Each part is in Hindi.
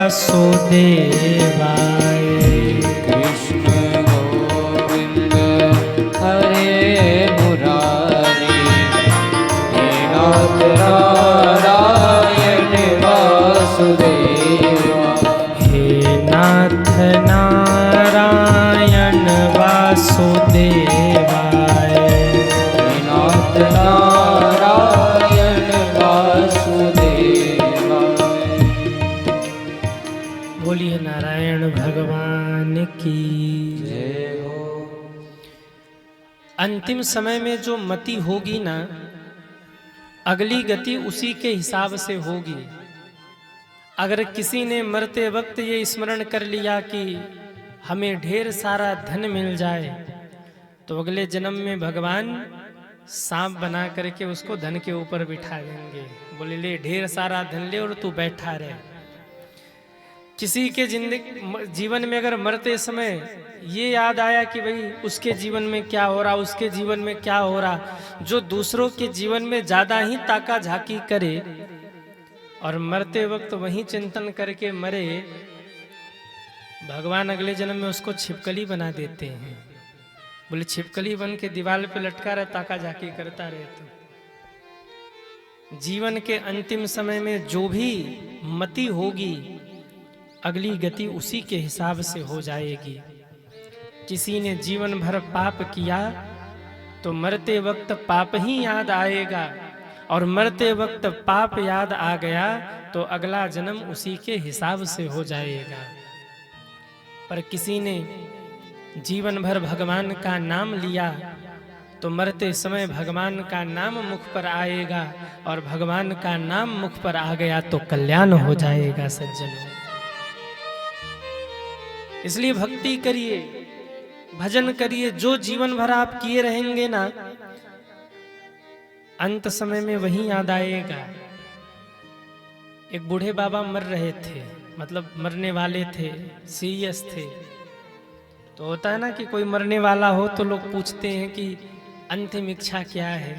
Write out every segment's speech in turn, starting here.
वासुदेवाय कृष्ण गोविंद हरे मुरारी हे नाथ नारायण वासुदेवा हे नाथ नारायण वासुदेवाय हे नाथ नारायण वासुदेवा। बोलिए नारायण भगवान की जय हो। अंतिम समय में जो मति होगी ना, अगली गति उसी के हिसाब से होगी। अगर किसी ने मरते वक्त ये स्मरण कर लिया कि हमें ढेर सारा धन मिल जाए, तो अगले जन्म में भगवान सांप बना करके उसको धन के ऊपर बिठा देंगे। बोले ले ढेर सारा धन ले और तू बैठा रहे। किसी के जीवन में अगर मरते समय ये याद आया कि भाई उसके जीवन में क्या हो रहा, उसके जीवन में क्या हो रहा, जो दूसरों के जीवन में ज्यादा ही ताका झाकी करे और मरते वक्त वही चिंतन करके मरे, भगवान अगले जन्म में उसको छिपकली बना देते हैं। बोले छिपकली बन के दीवार पे लटका रहे, ताका झाकी करता रहे। तो जीवन के अंतिम समय में जो भी मति होगी, अगली गति उसी के हिसाब से हो जाएगी। किसी ने जीवन भर पाप किया तो मरते वक्त पाप ही याद आएगा, और मरते वक्त पाप याद आ गया तो अगला जन्म उसी के हिसाब से हो जाएगा। पर किसी ने जीवन भर भगवान का नाम लिया तो मरते समय भगवान का नाम मुख पर आएगा, और भगवान का नाम मुख पर आ गया तो कल्याण हो जाएगा सज्जनों। इसलिए भक्ति करिए, भजन करिए। जो जीवन भर आप किए रहेंगे ना, अंत समय में वही याद आएगा। एक बूढ़े बाबा मर रहे थे, मतलब मरने वाले थे, सीरियस थे। तो होता है ना कि कोई मरने वाला हो तो लोग पूछते हैं कि अंतिम इच्छा क्या है,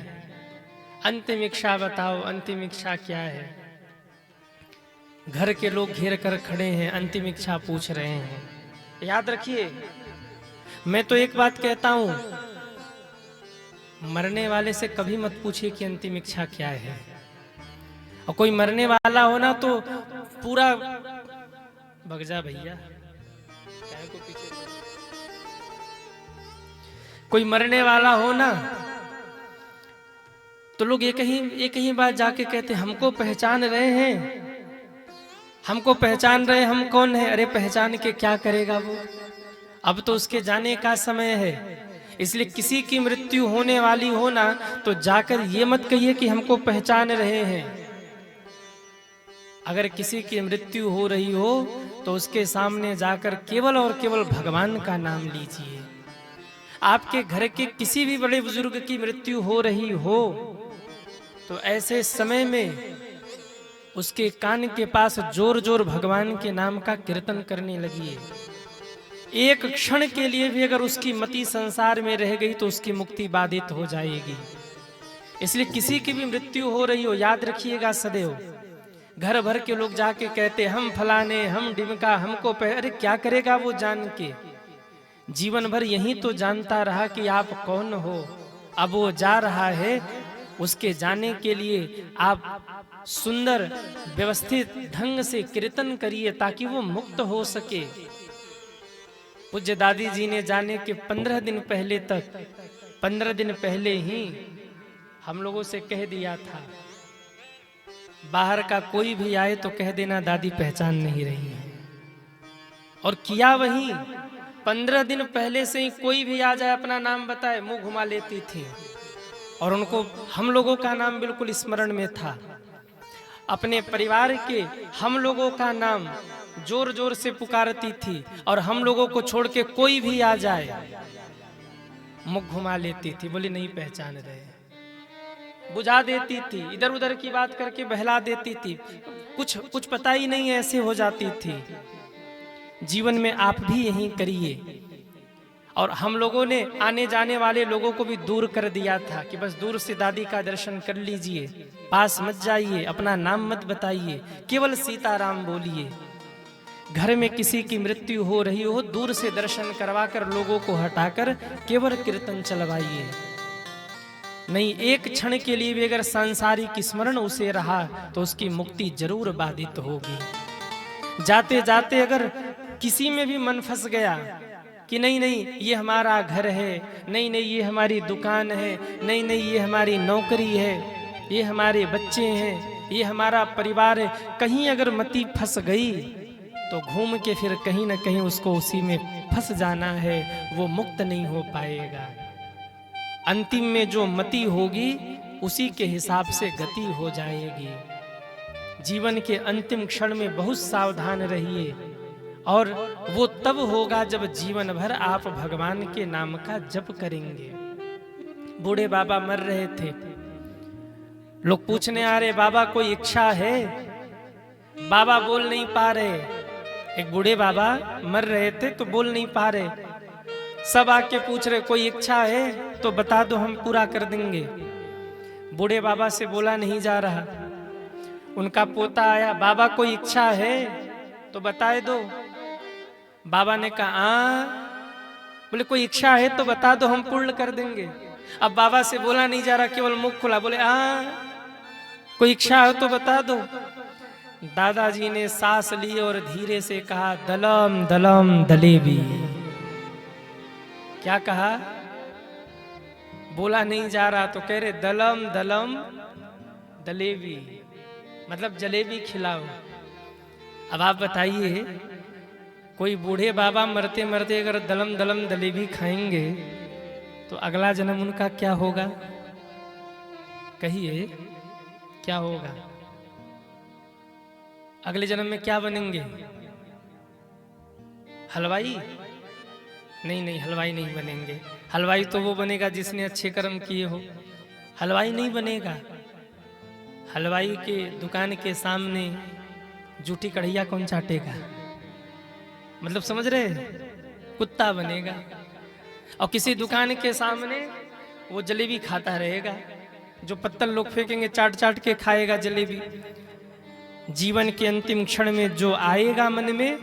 अंतिम इच्छा बताओ, अंतिम इच्छा क्या है। घर के लोग घेर कर खड़े हैं, अंतिम इच्छा पूछ रहे हैं। याद रखिए, मैं तो एक बात कहता हूं, मरने वाले से कभी मत पूछिए कि अंतिम इच्छा क्या है। और कोई मरने वाला हो ना तो पूरा भग जा भैया, को पीछे। कोई मरने वाला हो ना तो लोग एक ही बात जाके कहते, हमको पहचान रहे हैं, हमको पहचान रहे, हम कौन है। अरे पहचान के क्या करेगा वो, अब तो उसके जाने का समय है। इसलिए किसी की मृत्यु होने वाली हो ना तो जाकर ये मत कहिए कि हमको पहचान रहे हैं। अगर किसी की मृत्यु हो रही हो तो उसके सामने जाकर केवल और केवल भगवान का नाम लीजिए। आपके घर के किसी भी बड़े बुजुर्ग की मृत्यु हो रही हो तो ऐसे समय में उसके कान के पास जोर जोर भगवान के नाम का कीर्तन करने लगिए। एक क्षण के लिए भी अगर उसकी मति संसार में रह गई तो उसकी मुक्ति बाधित हो जाएगी। इसलिए किसी की भी मृत्यु हो रही हो, याद रखिएगा सदैव। घर भर के लोग जाके कहते हम फलाने, हम डिमका, हमको अरे क्या करेगा वो जान के। जीवन भर यही तो जानता रहा कि आप कौन हो। अब वो जा रहा है, उसके जाने के लिए आप सुंदर व्यवस्थित ढंग से कीर्तन करिए ताकि वो मुक्त हो सके। पूज्य दादी जी ने जाने के 15 दिन पहले तक, 15 दिन पहले ही हम लोगों से कह दिया था, बाहर का कोई भी आए तो कह देना दादी पहचान नहीं रही है। और किया वही, 15 दिन पहले से ही कोई भी आ जाए अपना नाम बताए, मुंह घुमा लेती थी। और उनको हम लोगों का नाम बिल्कुल स्मरण में था। अपने परिवार के हम लोगों का नाम जोर जोर से पुकारती थी, और हम लोगों को छोड़ के कोई भी आ जाए मुख घुमा लेती थी, बोली नहीं पहचान रहे, बुझा देती थी, इधर उधर की बात करके बहला देती थी, कुछ पता ही नहीं ऐसे हो जाती थी। जीवन में आप भी यही करिए। और हम लोगों ने आने जाने वाले लोगों को भी दूर कर दिया था कि बस दूर से दादी का दर्शन कर लीजिए, पास मत जाइए, अपना नाम मत बताइए, केवल सीताराम बोलिए। घर में किसी की मृत्यु हो रही हो, दूर से दर्शन करवाकर लोगों को हटाकर केवल कीर्तन चलवाइए। नहीं, एक क्षण के लिए भी अगर सांसारिक स्मरण उसे रहा तो उसकी मुक्ति जरूर बाधित होगी। जाते जाते अगर किसी में भी मन फंस गया कि नहीं नहीं ये हमारा घर है, नहीं नहीं ये हमारी दुकान है, नहीं नहीं ये हमारी नौकरी है, ये हमारे बच्चे हैं, ये हमारा परिवार है, कहीं अगर मति फंस गई तो घूम के फिर कहीं ना कहीं उसको उसी में फंस जाना है, वो मुक्त नहीं हो पाएगा। अंतिम में जो मति होगी उसी के हिसाब से गति हो जाएगी। जीवन के अंतिम क्षण में बहुत सावधान रहिए, और वो तब होगा जब जीवन भर आप भगवान के नाम का जप करेंगे। बूढ़े बाबा मर रहे थे, लोग पूछने आ रहे बाबा कोई इच्छा है? बाबा बोल नहीं पा रहे। एक बूढ़े बाबा मर रहे थे तो बोल नहीं पा रहे, सब आके पूछ रहे कोई इच्छा है तो बता दो, हम पूरा कर देंगे। बूढ़े बाबा से बोला नहीं जा रहा। उनका पोता आया, बाबा कोई इच्छा है तो बताए दो। बाबा ने कहा बोले कोई इच्छा है तो बता दो, हम पूर्ण कर देंगे। अब बाबा से बोला नहीं जा रहा, केवल मुख खुला, बोले कोई इच्छा हो तो बता दो। दादाजी ने सांस ली और धीरे से कहा दलम दलम दलेबी। क्या कहा? बोला नहीं जा रहा तो कह रहे दलम दलम दलेबी, मतलब जलेबी खिलाओ। अब आप बताइए, कोई बूढ़े बाबा मरते मरते अगर दलम दलम दलेबी खाएंगे तो अगला जन्म उनका क्या होगा? कहिए क्या होगा? अगले जन्म में क्या बनेंगे? हलवाई? नहीं नहीं, हलवाई नहीं बनेंगे। हलवाई तो वो बनेगा जिसने अच्छे कर्म किए हो, हलवाई नहीं बनेगा। हलवाई के दुकान के सामने जूठी कढ़ैया कौन चाटेगा? मतलब समझ रहे? कुत्ता बनेगा। और किसी दुकान के सामने वो जलेबी खाता रहेगा, जो पत्तल लोग फेंकेंगे चाट चाट के खाएगा जलेबी। जीवन के अंतिम क्षण में जो आएगा मन में,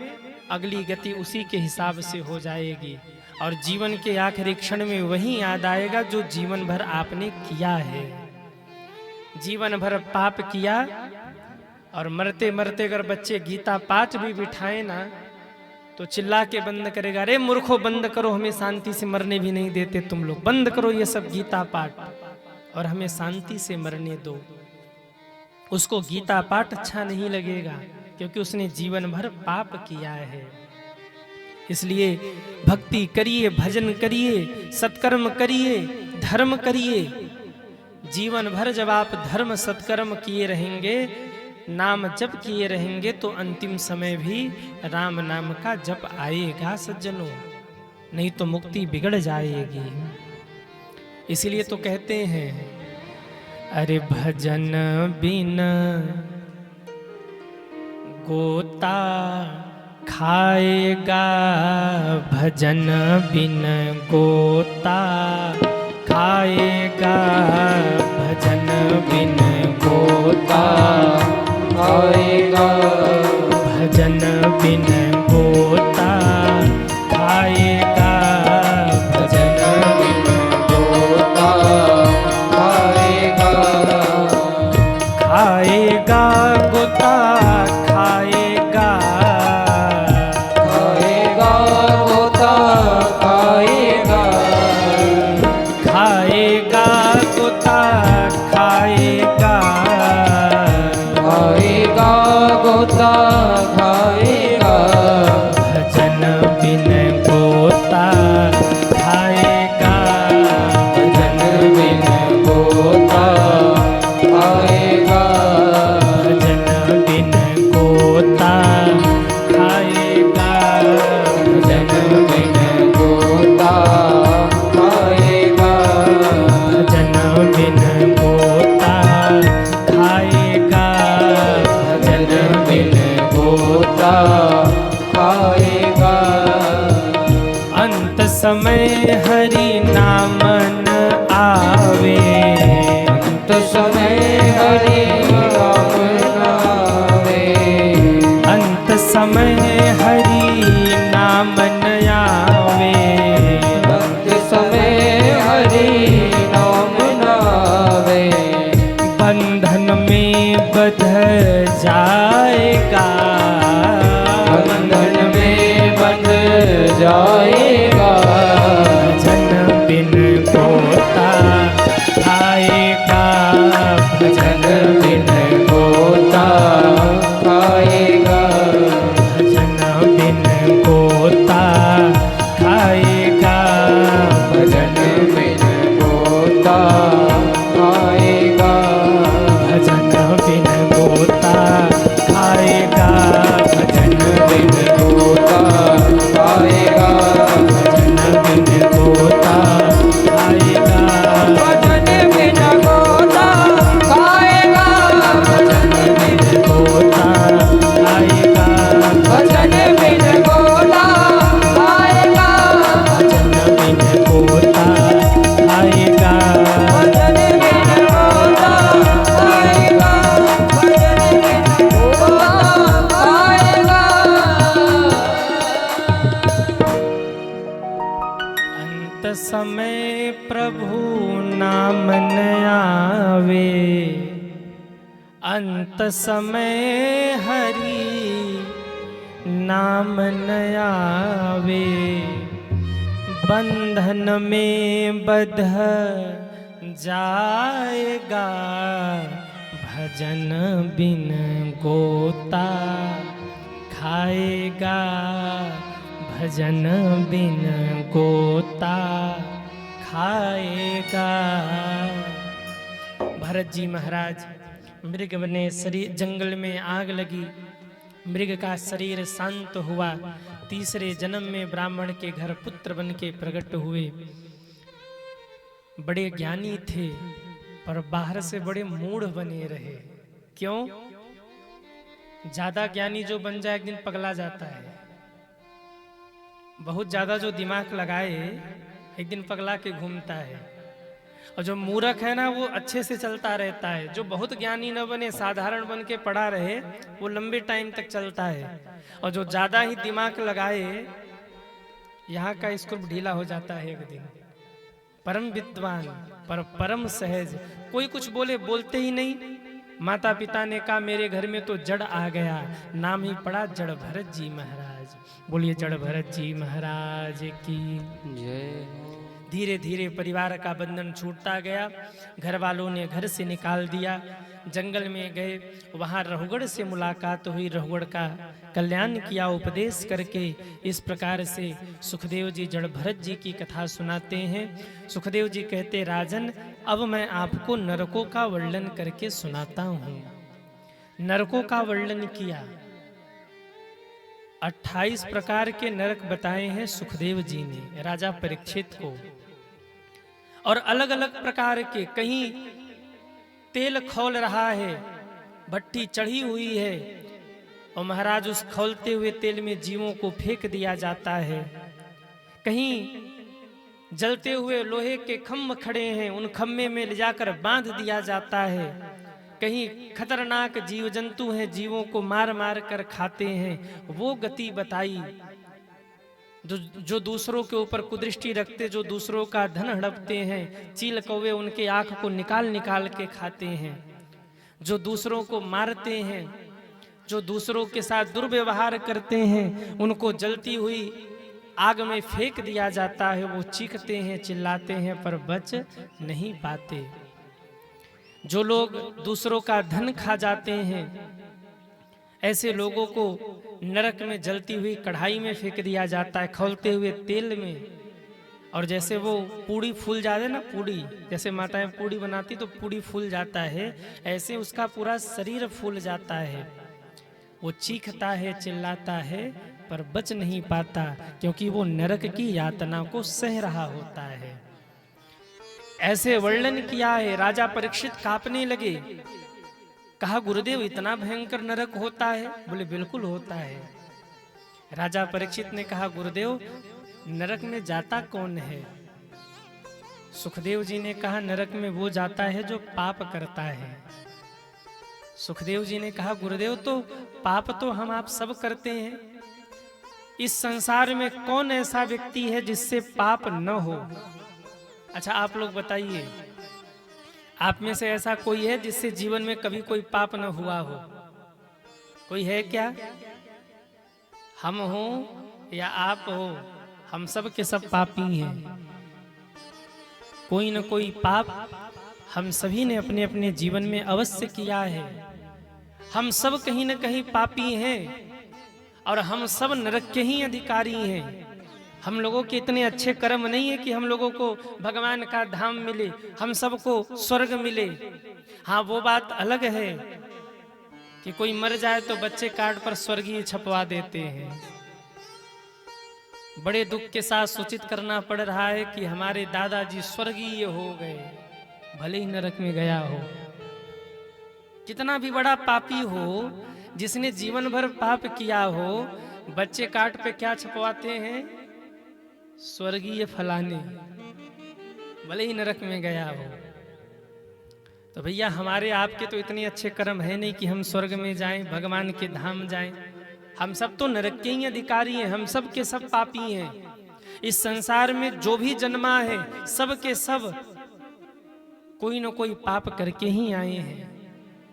अगली गति उसी के हिसाब से हो जाएगी। और जीवन के आखिरी क्षण में वही याद आएगा जो जीवन भर आपने किया है। जीवन भर पाप किया, और मरते मरते अगर बच्चे गीता पाठ भी बिठाए ना तो चिल्ला के बंद करेगा, अरे मूर्खो बंद करो, हमें शांति से मरने भी नहीं देते तुम लोग, बंद करो ये सब गीता पाठ और हमें शांति से मरने दो। उसको गीता पाठ अच्छा नहीं लगेगा क्योंकि उसने जीवन भर पाप किया है। इसलिए भक्ति करिए, भजन करिए, सत्कर्म करिए, धर्म करिए। जीवन भर जब आप धर्म सत्कर्म किए रहेंगे, नाम जप किए रहेंगे, तो अंतिम समय भी राम नाम का जप आएगा सज्जनों, नहीं तो मुक्ति बिगड़ जाएगी। इसलिए तो कहते हैं अरे भजन बिन गोता खाएगा, भजन बिन गोता खाएगा, भजन बिन गोता खाएगा, भजन बिन गोता खाएगा, भजन बिन गोता खाएगा, खाएगा गोता खाएगा, खाएगा गोता खाएगा, खाएगा गोता खाएगा, खाएगा गोता खाएगा, भजन बिन गोता खाएगा, भजन बिन गोता खाएगा, भजन बिन गोता खाएगा, भजन बिन गोता खाएगा, भजन बिन गोता खाएगा, भजन बिन गोता खाएगा। अंत समय हरि नाम न आवे, अंत समय हरि नाम न आवे, अंत समय हरि नाम न आवे, भक्त समय हरि नाम नावे, बंधन में बध जाएगा, बंधन में बंध जाएगा, भजन बिन गोता आएगा, भजन बिन गोता खाएगा, भजन बिन गोता खाएगा, भजन बिन गोता खाएगा, भजन बिन गोता खाएगा, भजन बिन गोता खाएगा, भजन बिन गोता खाएगा, भजन बिन गोता खाएगा, भजन बिन गोता खाएगा, भजन बिन गोता खाएगा, भजन बिन गोता खाएगा, भजन बिन गोता खाएगा, भजन बिन गोता खाएगा। अंत समय प्रभु नाम न आवे, अंत समय हरि नाम न आवे, बंधन में बध जाएगा, भजन बिन गोता खाएगा, भजन बिन गोता खाएगा। भरत जी महाराज मृग बने, शरीर जंगल में आग लगी, मृग का शरीर शांत हुआ, तीसरे जन्म में ब्राह्मण के घर पुत्र बन के प्रकट हुए। बड़े ज्ञानी थे पर बाहर से बड़े मूढ़ बने रहे। क्यों? ज्यादा ज्ञानी जो बन जाए एक दिन पगला जाता है, बहुत ज्यादा जो दिमाग लगाए एक दिन पगला के घूमता है, और जो मूर्ख है ना वो अच्छे से चलता रहता है। जो बहुत ज्ञानी न बने, साधारण बन के पड़ा रहे, वो लंबे टाइम तक चलता है, और जो ज्यादा ही दिमाग लगाए यहाँ का स्क्रू ढीला हो जाता है एक दिन। परम विद्वान पर परम सहज, कोई कुछ बोले बोलते ही नहीं। माता पिता ने कहा मेरे घर में तो जड़ आ गया, नाम ही पड़ा जड़ भरत जी महाराज। बोलिए जड़ भरत जी महाराज की जय। धीरे धीरे परिवार का बंधन छूटता गया, घर वालों ने घर से निकाल दिया, जंगल में गए, वहां रहुगढ़ से मुलाकात हुई, रहुगढ़ का कल्याण किया उपदेश करके। इस प्रकार से सुखदेव जी जड़ भरत जी की कथा सुनाते हैं। सुखदेव जी कहते, राजन अब मैं आपको नरकों का वर्णन करके सुनाता हूं। नरकों का वर्णन किया, 28 प्रकार के नरक बताए हैं सुखदेव जी ने राजा परीक्षित को, और अलग अलग प्रकार के। कहीं तेल खौल रहा है, भट्टी चढ़ी हुई है, और महाराज उस खौलते हुए तेल में जीवों को फेंक दिया जाता है। कहीं जलते हुए लोहे के खम्भ खड़े हैं, उन खम्भे में ले जाकर बांध दिया जाता है। कहीं खतरनाक जीव जंतु हैं, जीवों को मार मार कर खाते हैं। वो गति बताई जो दूसरों के ऊपर कुदृष्टि रखते, जो दूसरों का धन हड़पते हैं, चील कौवे उनके आंख को निकाल निकाल के खाते हैं, जो दूसरों को मारते हैं, जो दूसरों के साथ दुर्व्यवहार करते हैं, उनको जलती हुई आग में फेंक दिया जाता है। वो चीखते हैं, चिल्लाते हैं, पर बच नहीं पाते। जो लोग दूसरों का धन खा जाते हैं, ऐसे लोगों को नरक में जलती हुई कढ़ाई में फेंक दिया जाता है, खौलते हुए तेल में। और जैसे वो पूड़ी फूल जाए ना, पूड़ी जैसे माताएं पूड़ी बनाती तो पूड़ी फूल जाता है, ऐसे उसका पूरा शरीर फूल जाता है। वो चीखता है, चिल्लाता है, पर बच नहीं पाता, क्योंकि वो नरक की यातना को सह रहा होता है। ऐसे वर्णन किया है। राजा परीक्षित कांपने लगे, कहा गुरुदेव इतना भयंकर नरक होता है? बोले बिल्कुल होता है। राजा परीक्षित ने कहा गुरुदेव नरक में जाता कौन है? सुखदेव जी ने कहा नरक में वो जाता है जो पाप करता है। सुखदेव जी ने कहा गुरुदेव तो पाप तो हम आप सब करते हैं, इस संसार में कौन ऐसा व्यक्ति है जिससे पाप न हो? अच्छा आप लोग बताइए, आप में से ऐसा कोई है जिससे जीवन में कभी कोई पाप न हुआ हो? कोई है क्या? हम हो या आप हो, हम सब के सब पापी हैं। कोई न कोई पाप हम सभी ने अपने अपने जीवन में अवश्य किया है। हम सब कहीं न कहीं पापी हैं और हम सब नरक के ही अधिकारी हैं। हम लोगों के इतने अच्छे कर्म नहीं है कि हम लोगों को भगवान का धाम मिले, हम सबको स्वर्ग मिले। हाँ, वो बात अलग है कि कोई मर जाए तो बच्चे कार्ड पर स्वर्गीय छपवा देते हैं। बड़े दुख के साथ सूचित करना पड़ रहा है कि हमारे दादाजी स्वर्गीय हो गए, भले ही नरक में गया हो। कितना भी बड़ा पापी हो, जिसने जीवन भर पाप किया हो, बच्चे कार्ड पे क्या छपवाते हैं? स्वर्गीय फलाने, भले ही नरक में गया हो। तो भैया हमारे आपके तो इतने अच्छे कर्म है नहीं कि हम स्वर्ग में जाएं, भगवान के धाम जाएं। हम सब तो नरक के ही अधिकारी हैं, हम सब के सब पापी हैं। इस संसार में जो भी जन्मा है, सब के सब कोई न कोई पाप करके ही आए हैं।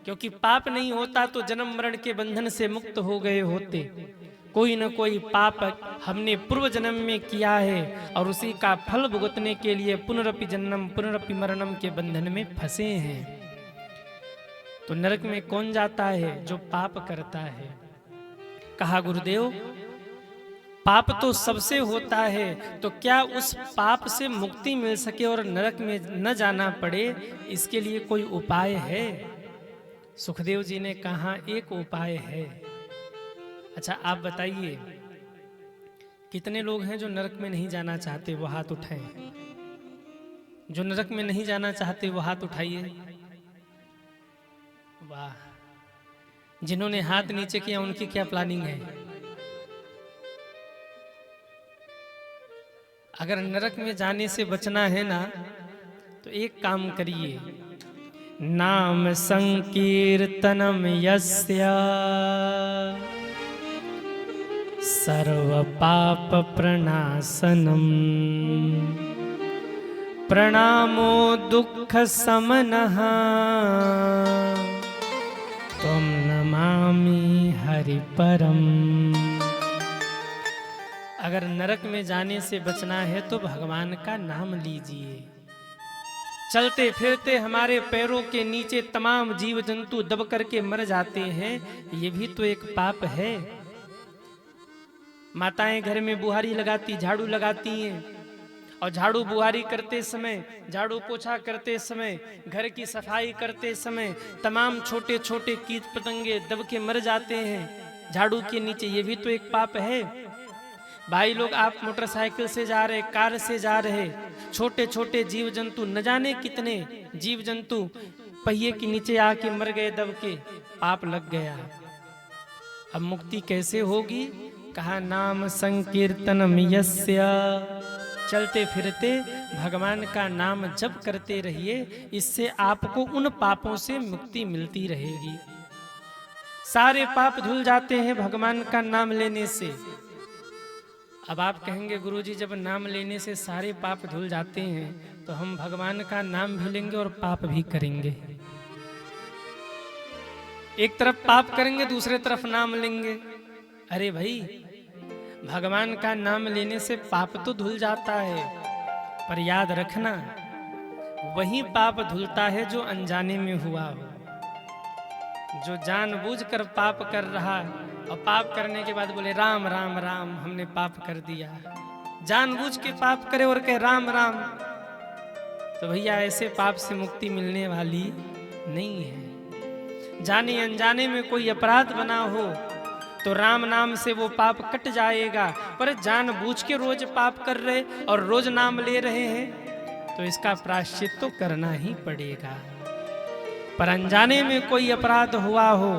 क्योंकि पाप नहीं होता तो जन्म मरण के बंधन से मुक्त हो गए होते। कोई न कोई पाप हमने पूर्व जन्म में किया है और उसी का फल भुगतने के लिए पुनरपि जन्म पुनरपि मरणम के बंधन में फंसे हैं। तो नरक में कौन जाता है? जो पाप करता है। कहा गुरुदेव, पाप तो सबसे होता है, तो क्या उस पाप से मुक्ति मिल सके और नरक में न जाना पड़े, इसके लिए कोई उपाय है? सुखदेव जी ने कहा एक उपाय है। अच्छा आप बताइए, कितने लोग हैं जो नरक में नहीं जाना चाहते? वो हाथ उठाएं। जो नरक में नहीं जाना चाहते वो हाथ उठाइए। वाह, जिन्होंने हाथ नीचे किया उनकी क्या प्लानिंग है? अगर नरक में जाने से बचना है ना, तो एक काम करिए, नाम संकीर्तनम यस्य सर्व पाप प्रणाशनम प्रणामो दुख समनः त्वं नमामि हरि परम। अगर नरक में जाने से बचना है तो भगवान का नाम लीजिए। चलते फिरते हमारे पैरों के नीचे तमाम जीव जंतु दब करके मर जाते हैं, ये भी तो एक पाप है। माताएं घर में बुहारी लगाती, झाड़ू लगाती हैं, और झाड़ू बुहारी करते समय, झाड़ू पोछा करते समय, घर की सफाई करते समय तमाम छोटे छोटे कीट पतंगे दब के मर जाते हैं झाड़ू के नीचे, ये भी तो एक पाप है। भाई लोग, आप मोटरसाइकिल से जा रहे, कार से जा रहे, छोटे छोटे जीव जंतु, न जाने कितने जीव जंतु पहिए के नीचे आके मर गए दब के, पाप लग गया। अब मुक्ति कैसे होगी? कहा नाम संकीर्तनम यस्य, चलते फिरते भगवान का नाम जप करते रहिए, इससे आपको उन पापों से मुक्ति मिलती रहेगी। सारे पाप धुल जाते हैं भगवान का नाम लेने से। अब आप कहेंगे गुरुजी, जब नाम लेने से सारे पाप धुल जाते हैं तो हम भगवान का नाम भी लेंगे और पाप भी करेंगे। एक तरफ पाप करेंगे, दूसरे तरफ नाम लेंगे। अरे भाई, भगवान का नाम लेने से पाप तो धुल जाता है, पर याद रखना वही पाप धुलता है जो अनजाने में हुआ हो। जो जानबूझकर पाप कर रहा और पाप करने के बाद बोले राम राम राम, हमने पाप कर दिया, जानबूझ के पाप करे और कहे राम राम, तो भैया ऐसे पाप से मुक्ति मिलने वाली नहीं है। जाने अनजाने में कोई अपराध बना हो तो राम नाम से वो पाप कट जाएगा, पर जानबूझ के रोज पाप कर रहे और रोज नाम ले रहे हैं तो इसका प्रायश्चित तो करना ही पड़ेगा। पर अनजाने में कोई अपराध हुआ हो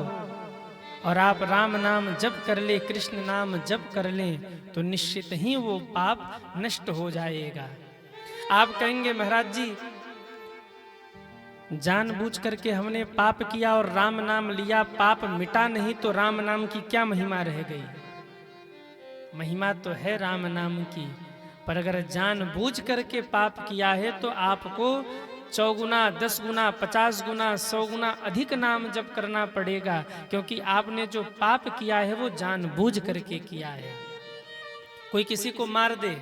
और आप राम नाम जप कर ले, कृष्ण नाम जप कर ले, तो निश्चित ही वो पाप नष्ट हो जाएगा। आप कहेंगे महाराज जी, जानबूझ करके हमने पाप किया और राम नाम लिया, पाप मिटा नहीं, तो राम नाम की क्या महिमा रह गई? महिमा तो है राम नाम की, पर अगर जानबूझ करके पाप किया है तो आपको 100 गुना, 10 गुना, 50 गुना, 100 गुना अधिक नाम जप करना पड़ेगा, क्योंकि आपने जो पाप किया है वो जानबूझ करके किया है। कोई किसी को मार दे,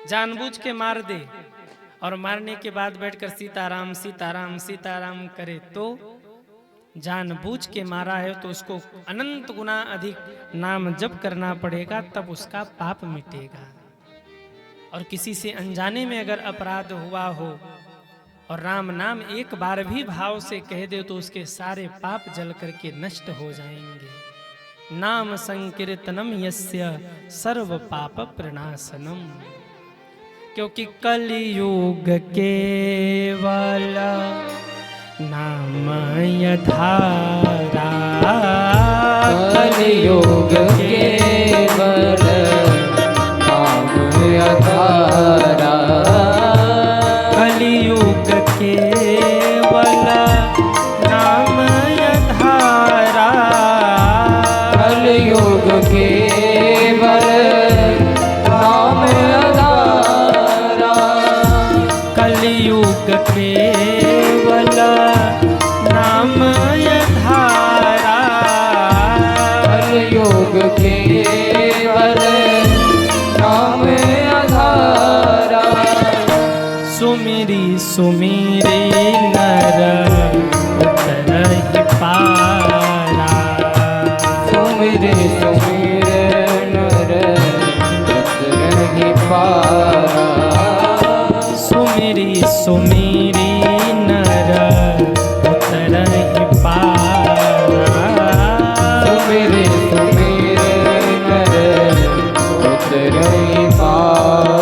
जानबूझ के मार दे, और मारने के बाद बैठकर सीताराम सीताराम सीताराम करे, तो जानबूझ के मारा है तो उसको अनंत गुना अधिक नाम जप करना पड़ेगा, तब उसका पाप मिटेगा। और किसी से अनजाने में अगर अपराध हुआ हो और राम नाम एक बार भी भाव से कह दे तो उसके सारे पाप जल करके नष्ट हो जाएंगे। नाम संकीर्तनम यस्य सर्व पाप प्रणाशनम। क्योंकि कलयुग केवल नामय धारा, कलयुग केवल नामय धारा, कलयुग केवल नामय धारा, कलयुग केवल नामय धारा, कलयुग केवल नामय धारा, कलयुग केवल नामय धारा, सुमिरी सुमिरी नर उतरहि पारा, सुमिरे सुमिरे नर उतरहि पारा, सुमिरी सुमिरी नर उतरहि पारा, सुमिरे सुमिरे नर उतरहि पारा,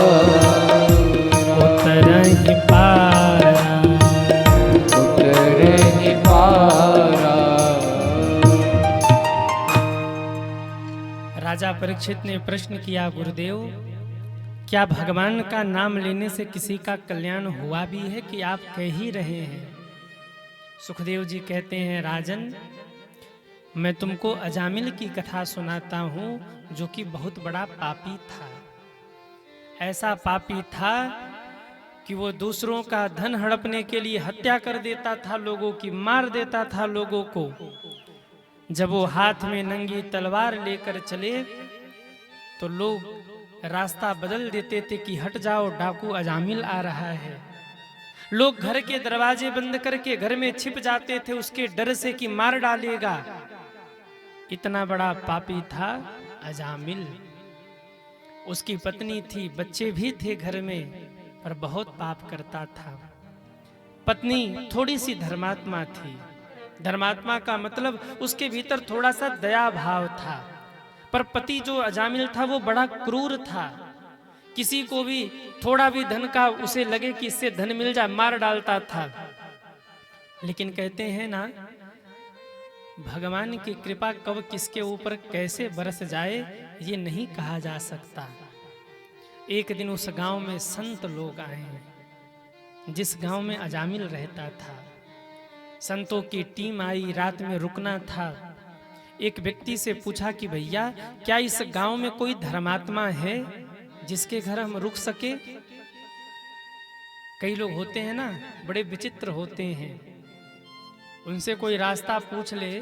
उतरहि पारा। उतरहि पारा। राजा परीक्षित ने प्रश्न किया, गुरुदेव क्या भगवान का नाम लेने से किसी का कल्याण हुआ भी है कि आप कह ही रहे हैं? सुखदेव जी कहते हैं, राजन मैं तुमको अजामिल की कथा सुनाता हूँ, जो कि बहुत बड़ा पापी था। ऐसा पापी था कि वो दूसरों का धन हड़पने के लिए हत्या कर देता था, लोगों की मार देता था लोगों को। जब वो हाथ में नंगी तलवार लेकर चले तो लोग रास्ता बदल देते थे कि हट जाओ, डाकू अजामिल आ रहा है। लोग घर के दरवाजे बंद करके घर में छिप जाते थे उसके डर से कि मार डालेगा। इतना बड़ा पापी था अजामिल। उसकी पत्नी थी, बच्चे भी थे घर में, पर बहुत पाप करता था। पत्नी थोड़ी सी धर्मात्मा थी। धर्मात्मा का मतलब उसके भीतर थोड़ा सा दया भाव था, पर पति जो अजामिल था वो बड़ा क्रूर था। किसी को भी थोड़ा भी धन का उसे लगे कि इससे धन मिल जाए, मार डालता था। लेकिन कहते हैं ना, भगवान की कृपा कब किसके ऊपर कैसे बरस जाए ये नहीं कहा जा सकता। एक दिन उस गांव में संत लोग आए, जिस गांव में अजामिल रहता था। संतों की टीम आई, रात में रुकना था। एक व्यक्ति से पूछा कि भैया क्या इस गांव में कोई धर्मात्मा है जिसके घर हम रुक सके? कई लोग होते हैं ना, बड़े विचित्र होते हैं। उनसे कोई रास्ता पूछ ले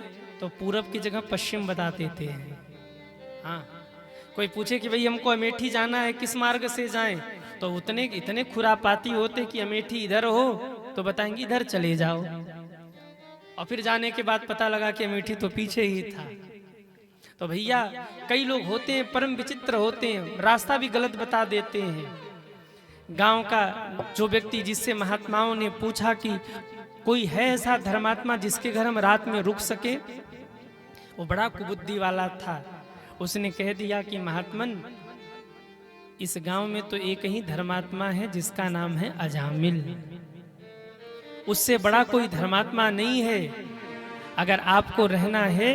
तो पूरब की जगह पश्चिम बता देते हैं। हाँ, कोई पूछे कि भाई हमको अमेठी जाना है, किस मार्ग से जाएं? तो इतने खुरापाती होते कि अमेठी इधर हो तो बताएंगे इधर चले जाओ, और फिर जाने के बाद पता लगा कि अमेठी तो पीछे ही था। तो भैया कई लोग होते हैं परम विचित्र होते हैं, रास्ता भी गलत बता देते हैं। गांव का जो व्यक्ति जिससे महात्माओं ने पूछा कि कोई है ऐसा धर्मात्मा जिसके घर हम रात में रुक सके, वो बड़ा कुबुद्धि वाला था। उसने कह दिया कि महात्मन, इस गांव में तो एक ही धर्मात्मा है जिसका नाम है अजामिल। उससे बड़ा कोई धर्मात्मा नहीं है। अगर आपको रहना है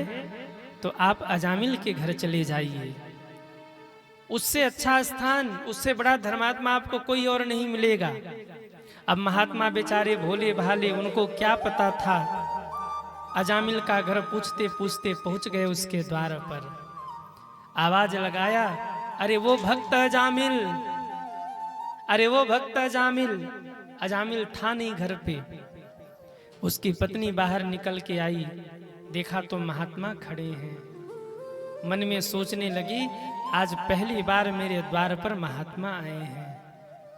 तो आप अजामिल के घर चले जाइए। उससे अच्छा स्थान, उससे बड़ा धर्मात्मा आपको कोई और नहीं मिलेगा। अब महात्मा बेचारे भोले भाले, उनको क्या पता था। अजामिल का घर पूछते पूछते पहुंच गए उसके द्वार पर। आवाज लगाया, अरे वो भक्त अजामिल, अरे वो भक्त अजामिल। अजामिल था नहीं घर पे। उसकी पत्नी बाहर निकल के आई, देखा तो महात्मा खड़े हैं। मन में सोचने लगी, आज पहली बार मेरे द्वार पर महात्मा आए हैं।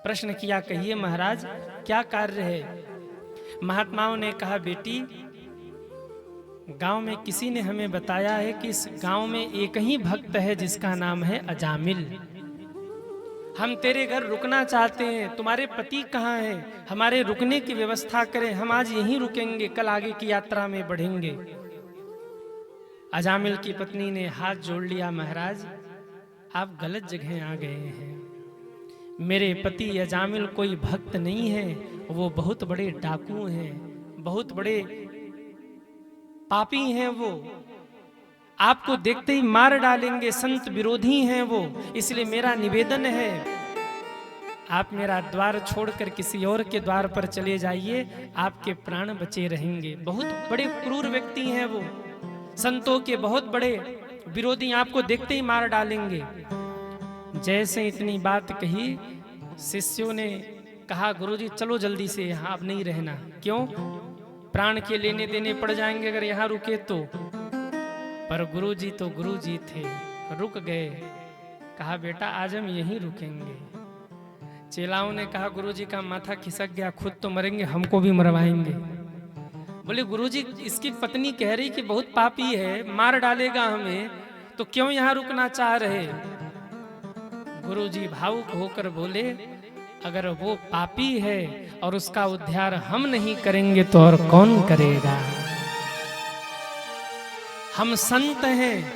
प्रश्न किया, कहिए महाराज क्या कार्य है? महात्माओं ने कहा, बेटी गांव में किसी ने हमें बताया है कि इस गांव में एक ही भक्त है जिसका नाम है अजामिल। हम तेरे घर रुकना चाहते हैं, तुम्हारे पति कहाँ हैं? हमारे रुकने की व्यवस्था करें, हम आज यहीं रुकेंगे, कल आगे की यात्रा में बढ़ेंगे। अजामिल की पत्नी ने हाथ जोड़ लिया, महाराज आप गलत जगह आ गए हैं। मेरे पति अजामिल कोई भक्त नहीं है, वो बहुत बड़े डाकू हैं, बहुत बड़े पापी हैं। वो आपको देखते ही मार डालेंगे, संत विरोधी हैं वो। इसलिए मेरा निवेदन है, आप मेरा द्वार छोड़कर किसी और के द्वार पर चले जाइए, आपके प्राण बचे रहेंगे। बहुत बड़े क्रूर व्यक्ति हैं वो, संतों के बहुत बड़े विरोधी, आपको देखते ही मार डालेंगे। जैसे इतनी बात कही, शिष्यों ने कहा, गुरुजी चलो जल्दी से, यहाँ अब नहीं रहना। क्यों? प्राण के लेने देने पड़ जाएंगे अगर यहाँ रुके तो। पर गुरुजी तो गुरुजी थे, रुक गए। कहा, बेटा आज हम यहीं रुकेंगे। चेलाओं ने कहा, गुरुजी का माथा खिसक गया, खुद तो मरेंगे, हमको भी मरवाएंगे। बोले, गुरुजी इसकी पत्नी कह रही कि बहुत पापी है, मार डालेगा हमें, तो क्यों यहाँ रुकना चाह रहे? गुरुजी भावुक होकर बोले, अगर वो पापी है और उसका उद्धार हम नहीं करेंगे तो और कौन करेगा? हम संत हैं,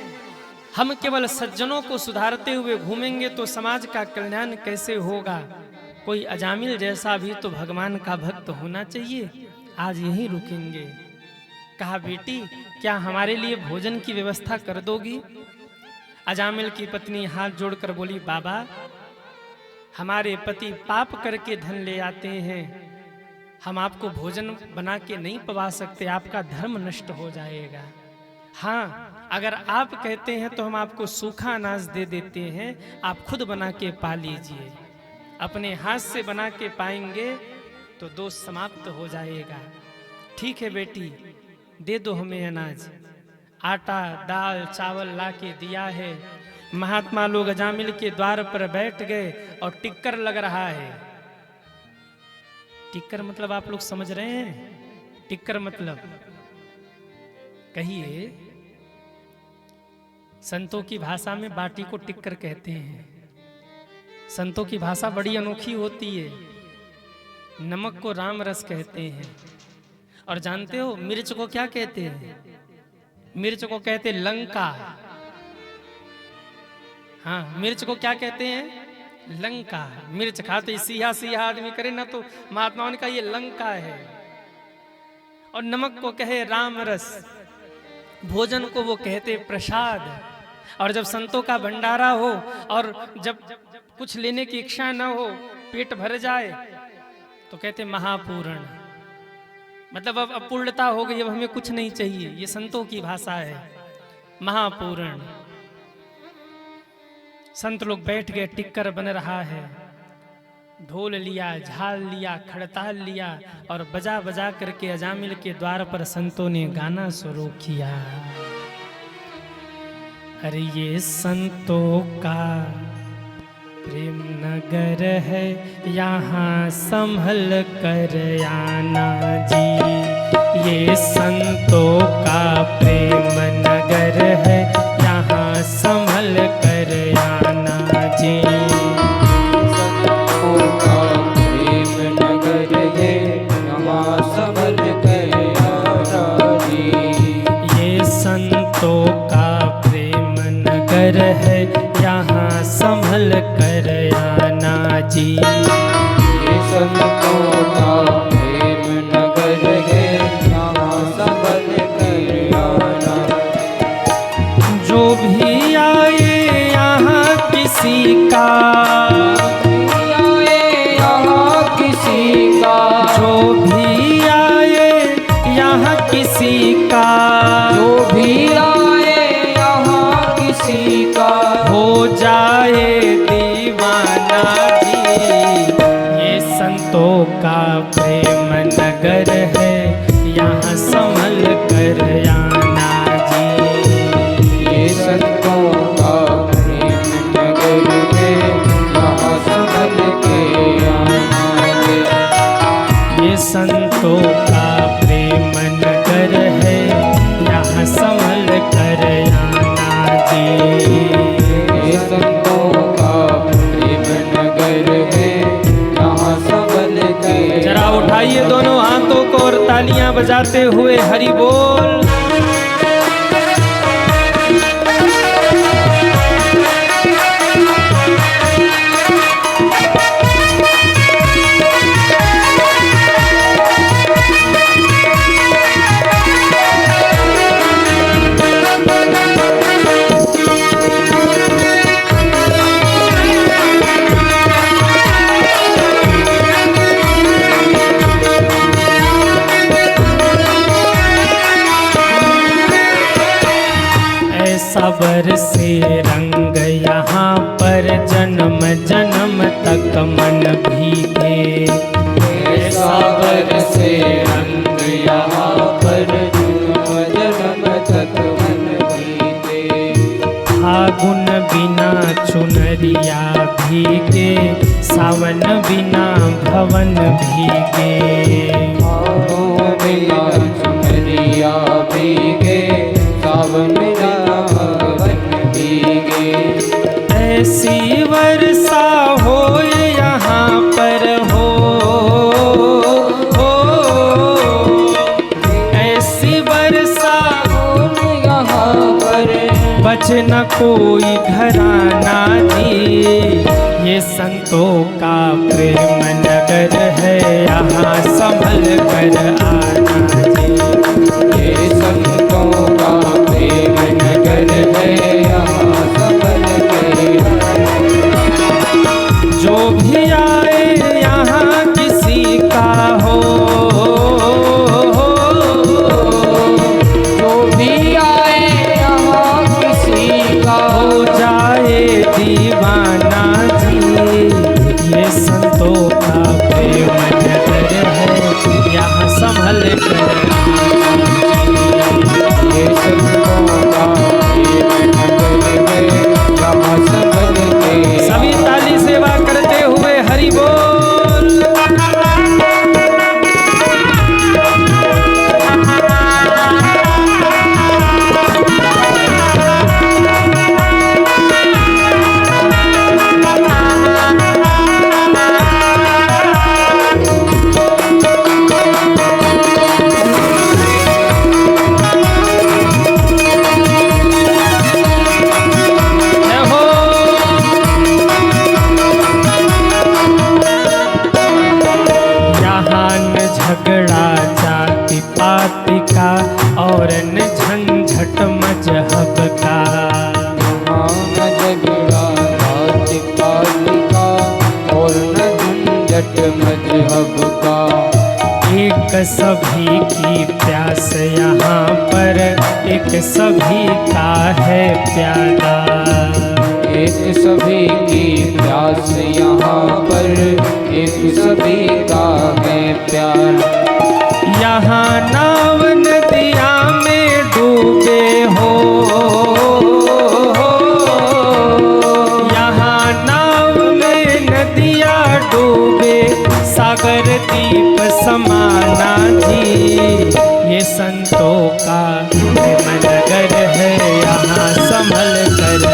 हम केवल सज्जनों को सुधारते हुए घूमेंगे तो समाज का कल्याण कैसे होगा? कोई अजामिल जैसा भी तो भगवान का भक्त होना चाहिए। आज यहीं रुकेंगे। कहा, बेटी क्या हमारे लिए भोजन की व्यवस्था कर दोगी? अजामिल की पत्नी हाथ जोड़कर बोली, बाबा हमारे पति पाप करके धन ले आते हैं, हम आपको भोजन बना के नहीं पवा सकते, आपका धर्म नष्ट हो जाएगा। हाँ, अगर आप कहते हैं तो हम आपको सूखा अनाज दे देते हैं, आप खुद बना के पा लीजिए। अपने हाथ से बना के पाएंगे तो दोष समाप्त हो जाएगा। ठीक है बेटी, दे दो हमें अनाज। आटा दाल चावल ला के दिया है। महात्मा लोग अजामिल के द्वार पर बैठ गए और टिक्कर लग रहा है। टिक्कर मतलब आप लोग समझ रहे हैं? टिक्कर मतलब कहिए। संतों की भाषा में बाटी को टिक्कर कहते हैं। संतों की भाषा बड़ी अनोखी होती है। नमक को राम रस कहते हैं। और जानते हो मिर्च को क्या कहते हैं? मिर्च को कहते लंका। हाँ, मिर्च को क्या कहते हैं? लंका। मिर्च खाते सिया सिया आदमी करे ना तो महात्माओं ने कहा ये लंका है। और नमक को कहे राम रस। भोजन को वो कहते प्रसाद। और जब संतों का भंडारा हो और जब कुछ लेने की इच्छा न हो, पेट भर जाए, तो कहते महापूरण। मतलब अब अपूर्णता हो गई, अब हमें कुछ नहीं चाहिए। ये संतों की भाषा है, महापूरण। संत लोग बैठ गए, टिक्कर बन रहा है। ढोल लिया, झाल लिया, खड़ताल लिया और बजा बजा करके अजामिल के द्वार पर संतों ने गाना शुरू किया। अरे ये संतों का प्रेम नगर है, यहाँ संभल कर आना जी। ये संतों का प्रेम नगर है, यहाँ संभल कर आना जी। संतों का प्रेम नगर है, यहाँ संभल कर आना जी। ये संतों का प्रेम नगर है, यहाँ संभल कर आना जी। ये संतों का प्रेम नगर है, यहाँ संभल कर आना। जो भी आए यहाँ किसी का, यहाँ किसी का, जो भी आए यहाँ किसी का, जो भी आए यहाँ किसी का, बजाते हुए हरि बोल। साबर से रंग यहाँ पर जन्म जन्म तक मन भीगे। साबर से रंग यहाँ पर जन्म जन्म तक मन भीगे। फागुन बिना चुनरिया भीगे, सावन बिना भवन भीगे। फागुन बिना चुनरिया भीगे, सावन बिना भवन भीगे। ऐसी वर्षा हो यहाँ पर हो, ऐसी वर्षा हो यहाँ पर, बच न कोई घराना जी। ये संतों का प्रेम नगर है, यहाँ संभल कर आना जी। ये संतों का प्रेम नगर है, यहाँ संभल कर आना। जो भी आए यहाँ किसी का हो, जो भी आए यहाँ किसी का हो जाए दीवाना जी। ये संतों का प्रेम नगर है, यहाँ संभल कर ये संतों का प्रेम नगर है, यहाँ संभल के सभी ताली सेवा करते हुए हरि बोल। जय हो। यहाँ न झगड़ा जाति पाति का और न झंझट मजहब का। न झगड़ा जाति पाति का और न झंझट मजहब का। एक सभी की प्यास यहाँ पर, एक सभी का है प्याला। एक सभी की प्यास यहाँ पर, एक सभी का है प्यार। यहाँ नाव नदिया में डूबे हो, यहाँ नाव में नदिया डूबे, सागर दीप समाना जी। ये संतों का प्रेम नगर है, यहाँ संभल कर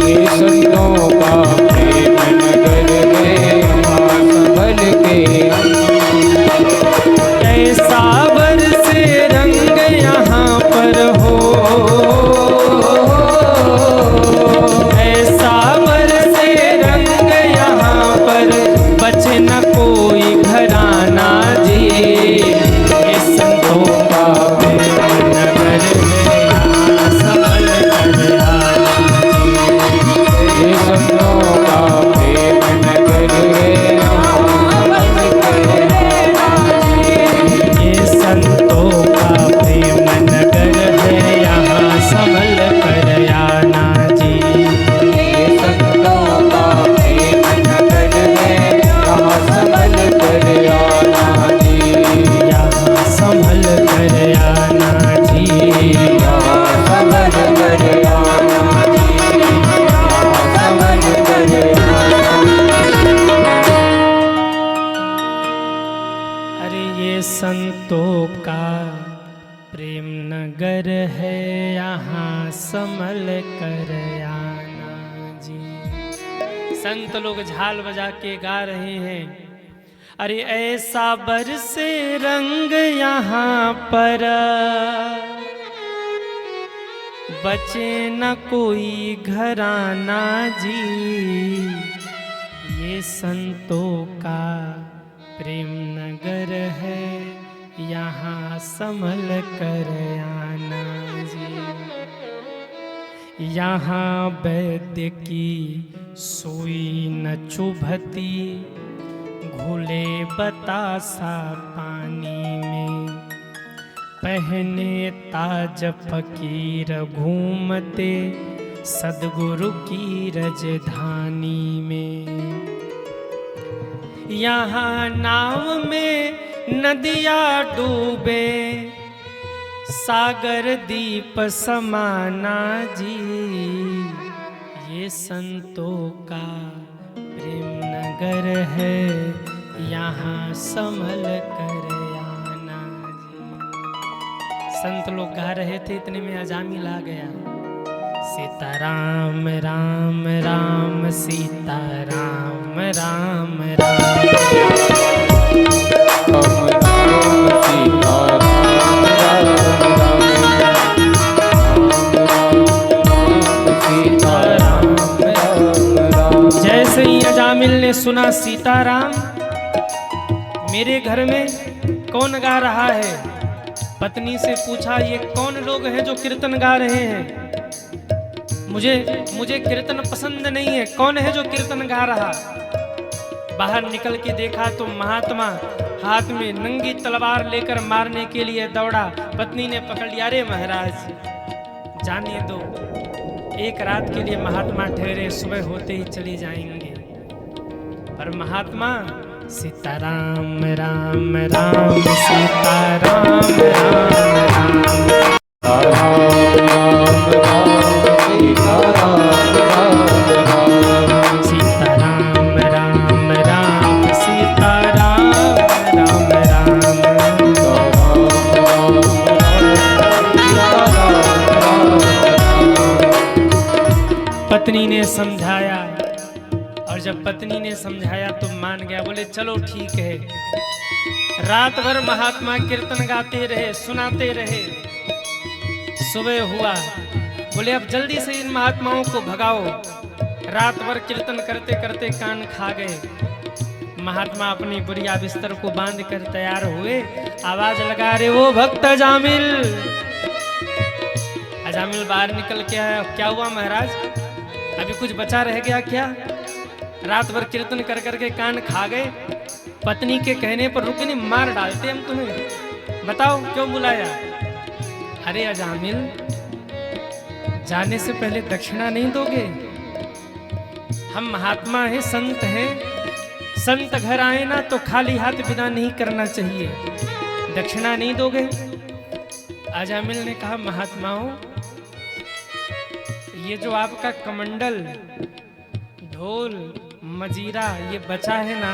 ये संतों का प्रेम नगर है, यहाँ संभल के ऐसा बरसे रंग यहाँ पर हो, ऐसा बरसे रंग यहाँ पर, बचे न कोई घराना जी। ये संतों का प्रेम नगर है, यहाँ संभल कर आना जी। ये संतों का प्रेम नगर है, यहाँ संभल के ये संतों का प्रेम नगर है, यहाँ संभल कर आना जी। ये संतों का प्रेम नगर है, यहाँ संभल कर आना जी। यहाँ संभल कर आना जी। यहाँ संभल कर आना जी, यहाँ संभल कर आना। अरे ये संतों का प्रेम नगर है, यहाँ संभल कर आना जी। संत लोग झाल बजा के गा रहे हैं, अरे ऐसा बरसे रंग यहाँ पर, बचे न कोई घराना जी। ये संतों का प्रेम नगर है, यहाँ संभल कर आना जी। यहाँ वैद्य की सुई न चुभती, घुले बतासा पानी में। पहने ताज फकीर घूमते, सदगुरु की राजधानी में। यहाँ नाव में नदिया डूबे, सागर दीप समाना जी। ये संतों का प्रेम नगर है, यहाँ संभल कर आना जी। संत लोग गा रहे थे, इतने में अजामिल आ गया। सीताराम राम राम सीताराम राम राम। जैसे ही अजामिल ने सुना सीताराम, मेरे घर में कौन गा रहा है, पत्नी से पूछा ये कौन लोग हैं जो कीर्तन गा रहे हैं। मुझे कीर्तन पसंद नहीं है, कौन है जो कीर्तन गा रहा। बाहर निकल के देखा तो महात्मा हाथ में नंगी तलवार लेकर मारने के लिए दौड़ा। पत्नी ने पकड़ लिया, अरे महाराज जाने दो, एक रात के लिए महात्मा ठहरे, सुबह होते ही चले जाएंगे। पर महात्मा सीताराम राम राम सीताराम राम राम सीताराम राम राम सीताराम राम राम। पत्नी ने समझाया, और जब पत्नी ने समझाया तो मान गया। बोले चलो ठीक है। रात भर महात्मा कीर्तन गाते रहे, सुनाते रहे। सुबह हुआ, बोले अब जल्दी से इन महात्माओं को भगाओ। रात भर कीर्तन करते करते कान खा गए। महात्मा अपनी बुढ़िया बिस्तर को बांध कर तैयार हुए। आवाज लगा रहे, वो भक्त अजामिल। अजामिल बाहर निकल के आया। क्या हुआ महाराज, अभी कुछ बचा रह गया क्या? रात भर कीर्तन कर करके कान खा गए। पत्नी के कहने पर रुके नहीं, मार डालते हम तुम्हें। बताओ क्यों बुलाया? अरे अजामिल, जाने से पहले दक्षिणा नहीं दोगे? हम महात्मा हैं, संत हैं। संत घर आए ना तो खाली हाथ विदा नहीं करना चाहिए। दक्षिणा नहीं दोगे? अजामिल ने कहा, महात्माओं, ये जो आपका कमंडल, ढोल, मजीरा ये बचा है ना,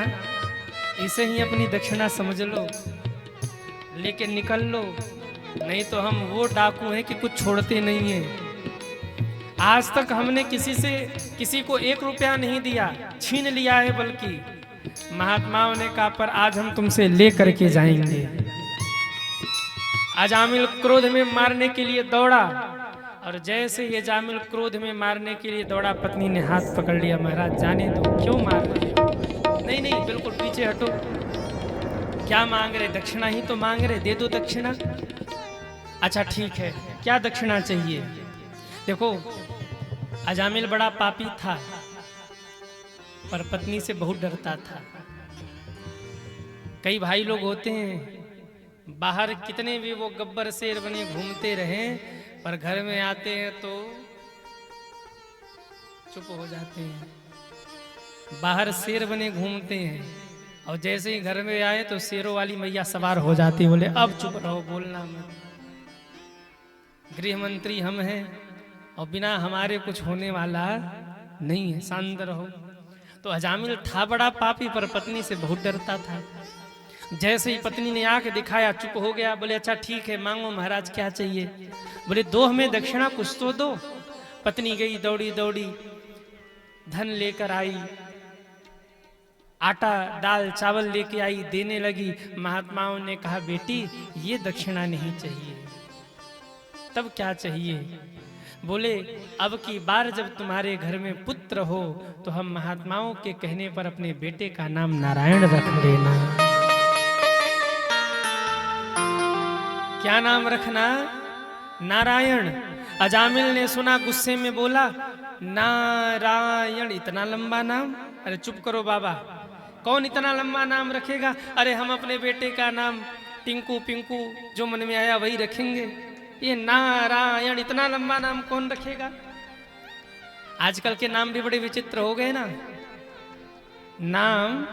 इसे ही अपनी दक्षिणा समझ लो, लेके निकल लो। नहीं तो हम वो डाकू हैं कि कुछ छोड़ते नहीं हैं। आज तक हमने किसी को 1 रुपया नहीं दिया, छीन लिया है। बल्कि महात्माओं ने कहा, पर आज हम तुमसे ले करके जाएंगे। अजामिल क्रोध में मारने के लिए दौड़ा, और जैसे ये अजामिल क्रोध में मारने के लिए दौड़ा, पत्नी ने हाथ पकड़ लिया। महाराज जाने दो, क्यों मार रहे हो? नहीं नहीं, बिल्कुल पीछे हटो। क्या मांग रहे? दक्षिणा ही तो मांग रहे, दे दो दक्षिणा। अच्छा ठीक है, क्या दक्षिणा चाहिए? देखो, अजामिल बड़ा पापी था, पर पत्नी से बहुत डरता था। कई भाई लोग होते हैं, बाहर कितने भी वो गब्बर शेर बने घूमते रहें, पर घर में आते हैं तो चुप हो जाते हैं। बाहर शेर बने घूमते हैं, और जैसे ही घर में आए तो शेरों वाली मैया सवार हो जाती। बोले अब चुप रहो, बोलना मत। गृह मंत्री हम हैं, और बिना हमारे कुछ होने वाला नहीं है, शांत रहो। तो अजामिल था बड़ा पापी, पर पत्नी से बहुत डरता था। जैसे ही पत्नी ने आंख दिखाया, चुप हो गया। बोले अच्छा ठीक है, मांगो महाराज, क्या चाहिए? बोले दो हमें दक्षिणा, कुछ तो दो। पत्नी गई दौड़ी दौड़ी, धन लेकर आई। आटा दाल चावल लेके आई, देने लगी। महात्माओं ने कहा बेटी ये दक्षिणा नहीं चाहिए। तब क्या चाहिए? बोले अब की बार जब तुम्हारे घर में पुत्र हो तो हम महात्माओं के कहने पर अपने बेटे का नाम नारायण रख देना। क्या नाम रखना? नारायण। अजामिल ने सुना, गुस्से में बोला नारायण, इतना लंबा नाम? अरे चुप करो बाबा, कौन इतना लंबा नाम रखेगा? अरे हम अपने बेटे का नाम टिंकू पिंकू जो मन में आया वही रखेंगे, ये नारायण इतना लंबा नाम कौन रखेगा? आजकल के नाम भी बड़े विचित्र हो गए ना, नाम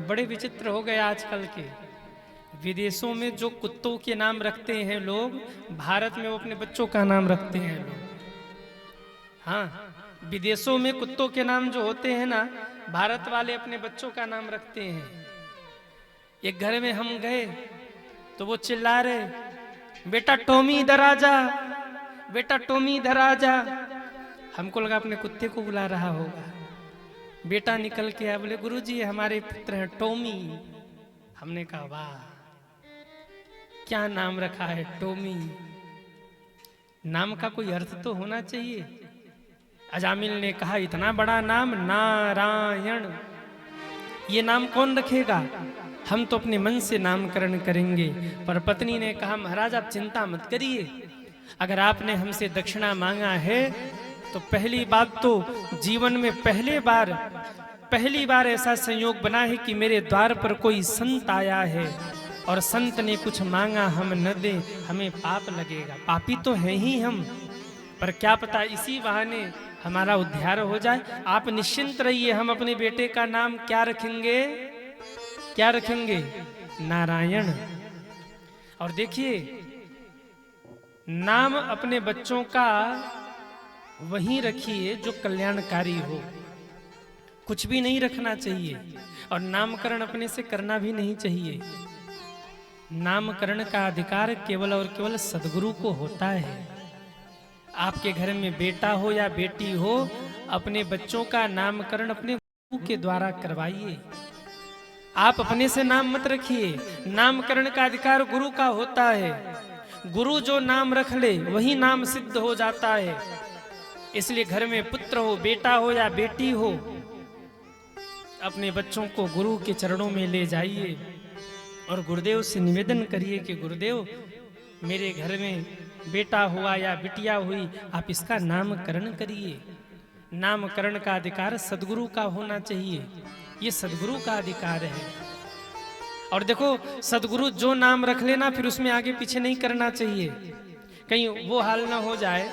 बड़े विचित्र हो गए आजकल के। विदेशों में जो कुत्तों के नाम रखते हैं लोग, भारत में वो अपने बच्चों का नाम रखते हैं लोग। हाँ, विदेशों में कुत्तों के नाम जो होते हैं ना, भारत वाले अपने बच्चों का नाम रखते हैं। एक घर में हम गए तो वो चिल्ला रहे, बेटा टॉमी इधर आजा, बेटा टॉमी इधर आजा। हमको लगा अपने कुत्ते को बुला रहा होगा। बेटा निकल के आया, बोले गुरुजी हमारे पुत्र हैं टॉमी। हमने कहा वाह, क्या नाम रखा है टॉमी, नाम का कोई अर्थ तो होना चाहिए। अजामिल ने कहा इतना बड़ा नाम नारायण, ये नाम कौन रखेगा? हम तो अपने मन से नामकरण करेंगे। पर पत्नी ने कहा महाराज आप चिंता मत करिए, अगर आपने हमसे दक्षिणा मांगा है तो पहली बात तो जीवन में पहली बार ऐसा संयोग बना है कि मेरे द्वार पर कोई संत आया है और संत ने कुछ मांगा हम न दे, हमें पाप लगेगा। पापी तो हैं ही हम, पर क्या पता इसी बहाने हमारा उद्धार हो जाए। आप निश्चिंत रहिए, हम अपने बेटे का नाम क्या रखेंगे? क्या रखेंगे? नारायण। और देखिए, नाम अपने बच्चों का वही रखिए जो कल्याणकारी हो, कुछ भी नहीं रखना चाहिए। और नामकरण अपने से करना भी नहीं चाहिए। नामकरण का अधिकार केवल और केवल सद्गुरु को होता है। आपके घर में बेटा हो या बेटी हो, अपने बच्चों का नामकरण अपने गुरु के द्वारा करवाइए। आप अपने से नाम मत रखिए, नामकरण का अधिकार गुरु का होता है। गुरु जो नाम रख ले वही नाम सिद्ध हो जाता है। इसलिए घर में पुत्र हो, बेटा हो या बेटी हो, अपने बच्चों को गुरु के चरणों में ले जाइए और गुरुदेव से निवेदन करिए कि गुरुदेव मेरे घर में बेटा हुआ या बिटिया हुई, आप इसका नामकरण करिए। नामकरण का अधिकार सद्गुरु का होना चाहिए, ये सद्गुरु का अधिकार है। और देखो, सद्गुरु जो नाम रख लेना फिर उसमें आगे पीछे नहीं करना चाहिए। कहीं वो हाल ना हो जाए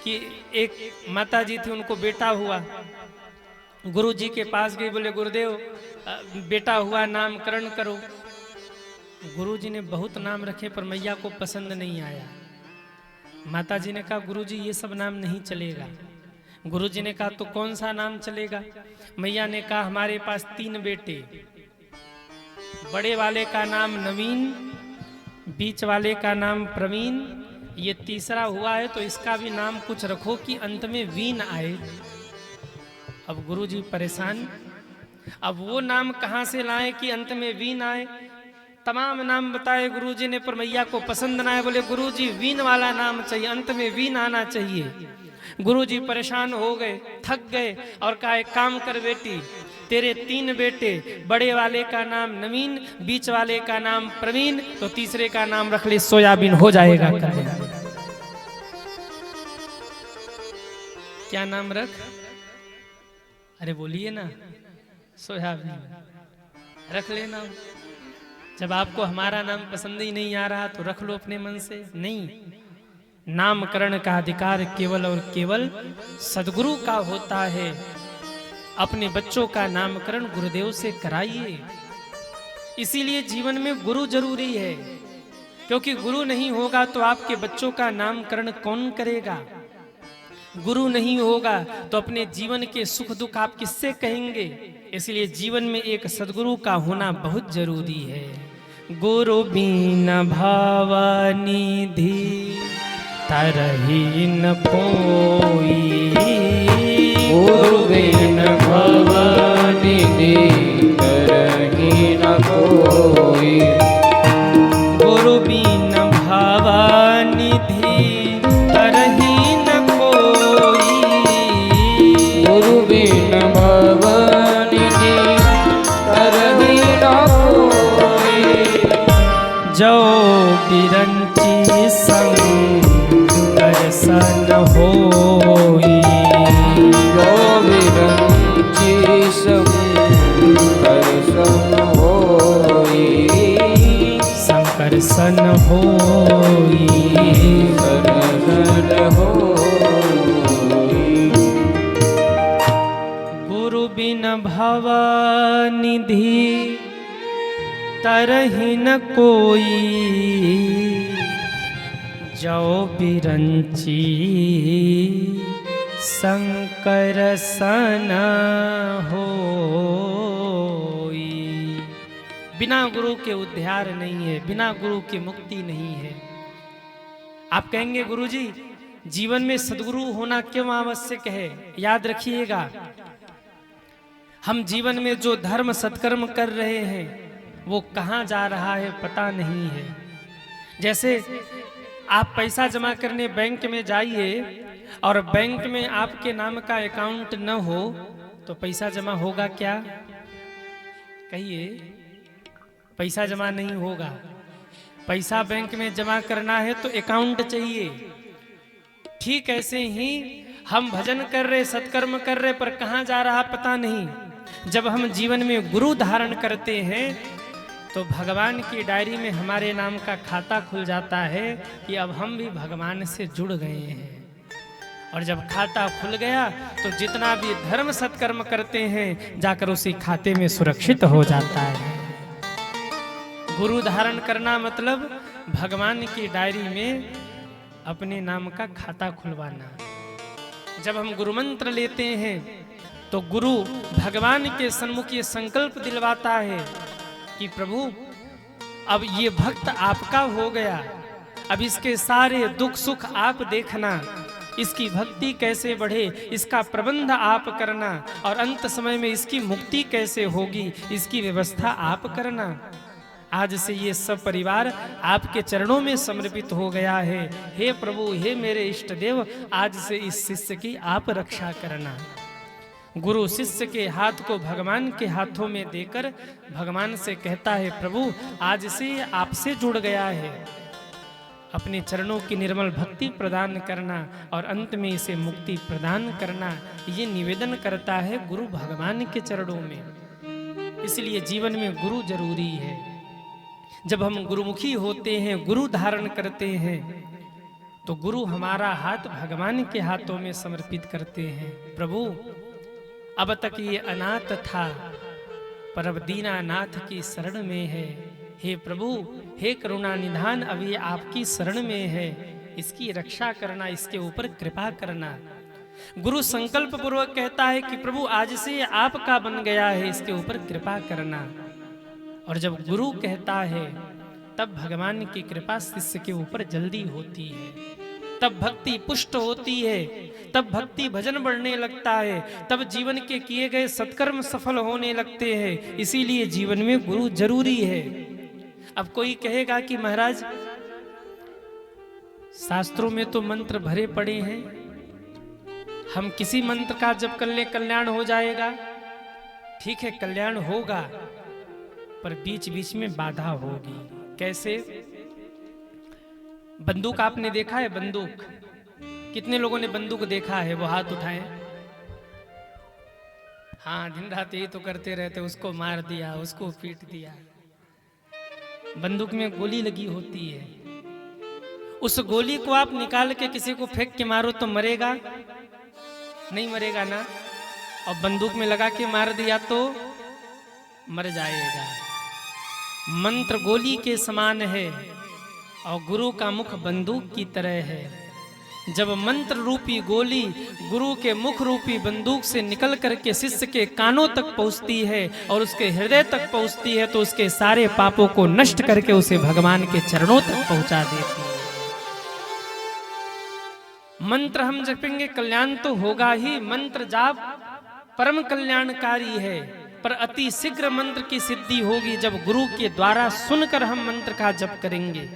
कि एक माता जी थी, उनको बेटा हुआ, गुरु जी के पास गई, बोले गुरुदेव बेटा हुआ नामकरण करो। गुरु जी ने बहुत नाम रखे पर मैया को पसंद नहीं आया। माता जी ने कहा गुरु जी ये सब नाम नहीं चलेगा। गुरु जी ने कहा तो कौन सा नाम चलेगा? मैया ने कहा हमारे पास 3 बेटे, बड़े वाले का नाम नवीन, बीच वाले का नाम प्रवीण, ये तीसरा हुआ है तो इसका भी नाम कुछ रखो कि अंत में वीन आए। अब गुरु जी परेशान, अब वो नाम कहाँ से लाए कि अंत में वीन आए? तमाम नाम बताए गुरु जी ने, पर मैया को पसंद ना आए। बोले गुरु जी वीन वाला नाम चाहिए, अंत में वीन आना चाहिए। गुरु जी परेशान हो गए, थक गए और कहा एक काम कर बेटी, तेरे 3 बेटे, बड़े वाले का नाम नवीन, बीच वाले का नाम प्रवीण, तो तीसरे का नाम रख ले सोयाबीन, हो जाएगा। क्या नाम रख? अरे बोलिए ना, सोयाबीन रख लेना। जब आपको हमारा नाम पसंद ही नहीं आ रहा तो रख लो अपने मन से। नहीं, नामकरण का अधिकार केवल और केवल सद्गुरु का होता है। अपने बच्चों का नामकरण गुरुदेव से कराइए। इसीलिए जीवन में गुरु जरूरी है, क्योंकि गुरु नहीं होगा तो आपके बच्चों का नामकरण कौन करेगा? गुरु नहीं होगा तो अपने जीवन के सुख दुख आप किससे कहेंगे? इसलिए जीवन में एक सद्गुरु का होना बहुत जरूरी है। गुरु बिन भवनिधि तरहि न कोई, गुरु बिन भवनिधि सरवन होई। शरण होई। गुरु बिन भव निधि तरहि न कोई, जो बिरंची शंकर सन होई। बिना गुरु के उद्धार नहीं है, बिना गुरु की मुक्ति नहीं है। आप कहेंगे गुरुजी जीवन में सद्गुरु होना क्यों आवश्यक है? याद रखिएगा, हम जीवन में जो धर्म सत्कर्म कर रहे हैं वो कहाँ जा रहा है पता नहीं है। जैसे आप पैसा जमा करने बैंक में जाइए और बैंक में आपके नाम का अकाउंट न हो तो पैसा जमा होगा क्या? कहिए, पैसा जमा नहीं होगा। पैसा बैंक में जमा करना है तो अकाउंट चाहिए। ठीक ऐसे ही हम भजन कर रहे, सत्कर्म कर रहे, पर कहाँ जा रहा पता नहीं। जब हम जीवन में गुरु धारण करते हैं तो भगवान की डायरी में हमारे नाम का खाता खुल जाता है कि अब हम भी भगवान से जुड़ गए हैं। और जब खाता खुल गया तो जितना भी धर्म सत्कर्म करते हैं जाकर उसी खाते में सुरक्षित हो जाता है। गुरु धारण करना मतलब भगवान की डायरी में अपने नाम का खाता खुलवाना। जब हम गुरु मंत्र लेते हैं तो गुरु भगवान के सन्मुख ये संकल्प दिलवाता है कि प्रभु अब ये भक्त आपका हो गया, अब इसके सारे दुख सुख आप देखना, इसकी भक्ति कैसे बढ़े इसका प्रबंध आप करना, और अंत समय में इसकी मुक्ति कैसे होगी इसकी व्यवस्था आप करना। आज से ये सब परिवार आपके चरणों में समर्पित हो गया है। हे प्रभु, हे मेरे इष्ट देव, आज से इस शिष्य की आप रक्षा करना। गुरु शिष्य के हाथ को भगवान के हाथों में देकर भगवान से कहता है, प्रभु आज से आपसे जुड़ गया है, अपने चरणों की निर्मल भक्ति प्रदान करना और अंत में इसे मुक्ति प्रदान करना। ये निवेदन करता है गुरु भगवान के चरणों में। इसलिए जीवन में गुरु जरूरी है। जब हम गुरुमुखी होते हैं, गुरु धारण करते हैं, तो गुरु हमारा हाथ भगवान के हाथों में समर्पित करते हैं। प्रभु अब तक ये अनाथ था पर अब दीनानाथ की शरण में है। हे प्रभु, हे करुणा निधान, अब ये आपकी शरण में है, इसकी रक्षा करना, इसके ऊपर कृपा करना। गुरु संकल्प पूर्वक कहता है कि प्रभु आज से ये आपका बन गया है, इसके ऊपर कृपा करना। और जब गुरु कहता है तब भगवान की कृपा शिष्य के ऊपर जल्दी होती है, तब भक्ति पुष्ट होती है, तब भक्ति भजन बढ़ने लगता है, तब जीवन के किए गए सत्कर्म सफल होने लगते हैं। इसीलिए जीवन में गुरु जरूरी है। अब कोई कहेगा कि महाराज शास्त्रों में तो मंत्र भरे पड़े हैं, हम किसी मंत्र का जप कर ले कल्याण हो जाएगा। ठीक है, कल्याण होगा, पर बीच बीच में बाधा होगी। कैसे? बंदूक आपने देखा है? बंदूक, कितने लोगों ने बंदूक देखा है? वो हाथ उठाएं। हाँ, दिन रात यही तो करते रहते, उसको मार दिया, उसको पीट दिया। बंदूक में गोली लगी होती है, उस गोली को आप निकाल के किसी को फेंक के मारो तो मरेगा? नहीं मरेगा ना। और बंदूक में लगा के मार दिया तो मर जाएगा। मंत्र गोली के समान है और गुरु का मुख बंदूक की तरह है। जब मंत्र रूपी गोली गुरु के मुख रूपी बंदूक से निकल करके शिष्य के कानों तक पहुंचती है और उसके हृदय तक पहुंचती है तो उसके सारे पापों को नष्ट करके उसे भगवान के चरणों तक पहुंचा देती है। मंत्र हम जपेंगे कल्याण तो होगा ही। मंत्र जाप परम कल्याणकारी है, पर अति शीघ्र मंत्र की सिद्धि होगी जब गुरु के द्वारा सुनकर हम मंत्र का जप करेंगे।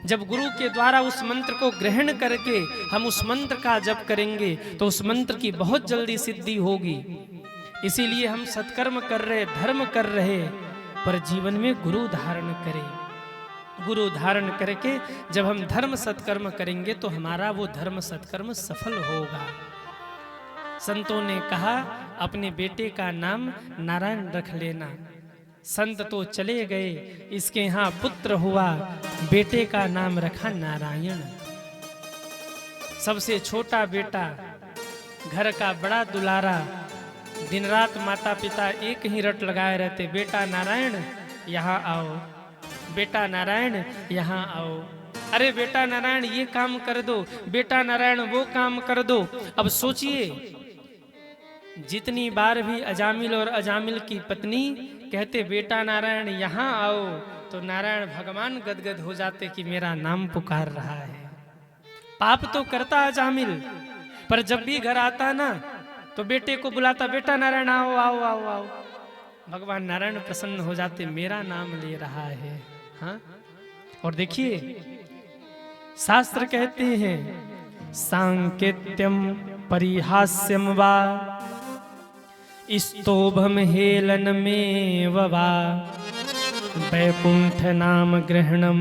जब गुरु के द्वारा उस मंत्र को ग्रहण करके हम उस मंत्र का जप करेंगे तो उस मंत्र की बहुत जल्दी सिद्धि होगी। इसीलिए हम सत्कर्म कर रहे, धर्म कर रहे, पर जीवन में गुरु धारण करें। गुरु धारण करके जब हम धर्म सत्कर्म करेंगे तो हमारा वो धर्म सत्कर्म सफल होगा। संतों ने कहा अपने बेटे का नाम नारायण रख लेना। संत तो चले गए, इसके यहाँ पुत्र हुआ, बेटे का नाम रखा नारायण। सबसे छोटा बेटा, घर का बड़ा दुलारा, दिन रात माता पिता एक ही रट लगाए रहते, बेटा नारायण यहाँ आओ, बेटा नारायण यहाँ आओ, अरे बेटा नारायण ये काम कर दो, बेटा नारायण वो काम कर दो। अब सोचिए, जितनी बार भी अजामिल और अजामिल की पत्नी कहते बेटा नारायण यहाँ आओ, तो नारायण भगवान गदगद हो जाते कि मेरा नाम पुकार रहा है। पाप तो करता अजामिल, पर जब भी घर आता ना तो बेटे को बुलाता, बेटा नारायण आओ आओ आओ आओ। भगवान नारायण प्रसन्न हो जाते, मेरा नाम ले रहा है। हाँ, और देखिए शास्त्र कहते हैं, सांकेत्यम परिहास्यम वा स्तोभम हेलन में वा वैकुंठ नाम ग्रहणम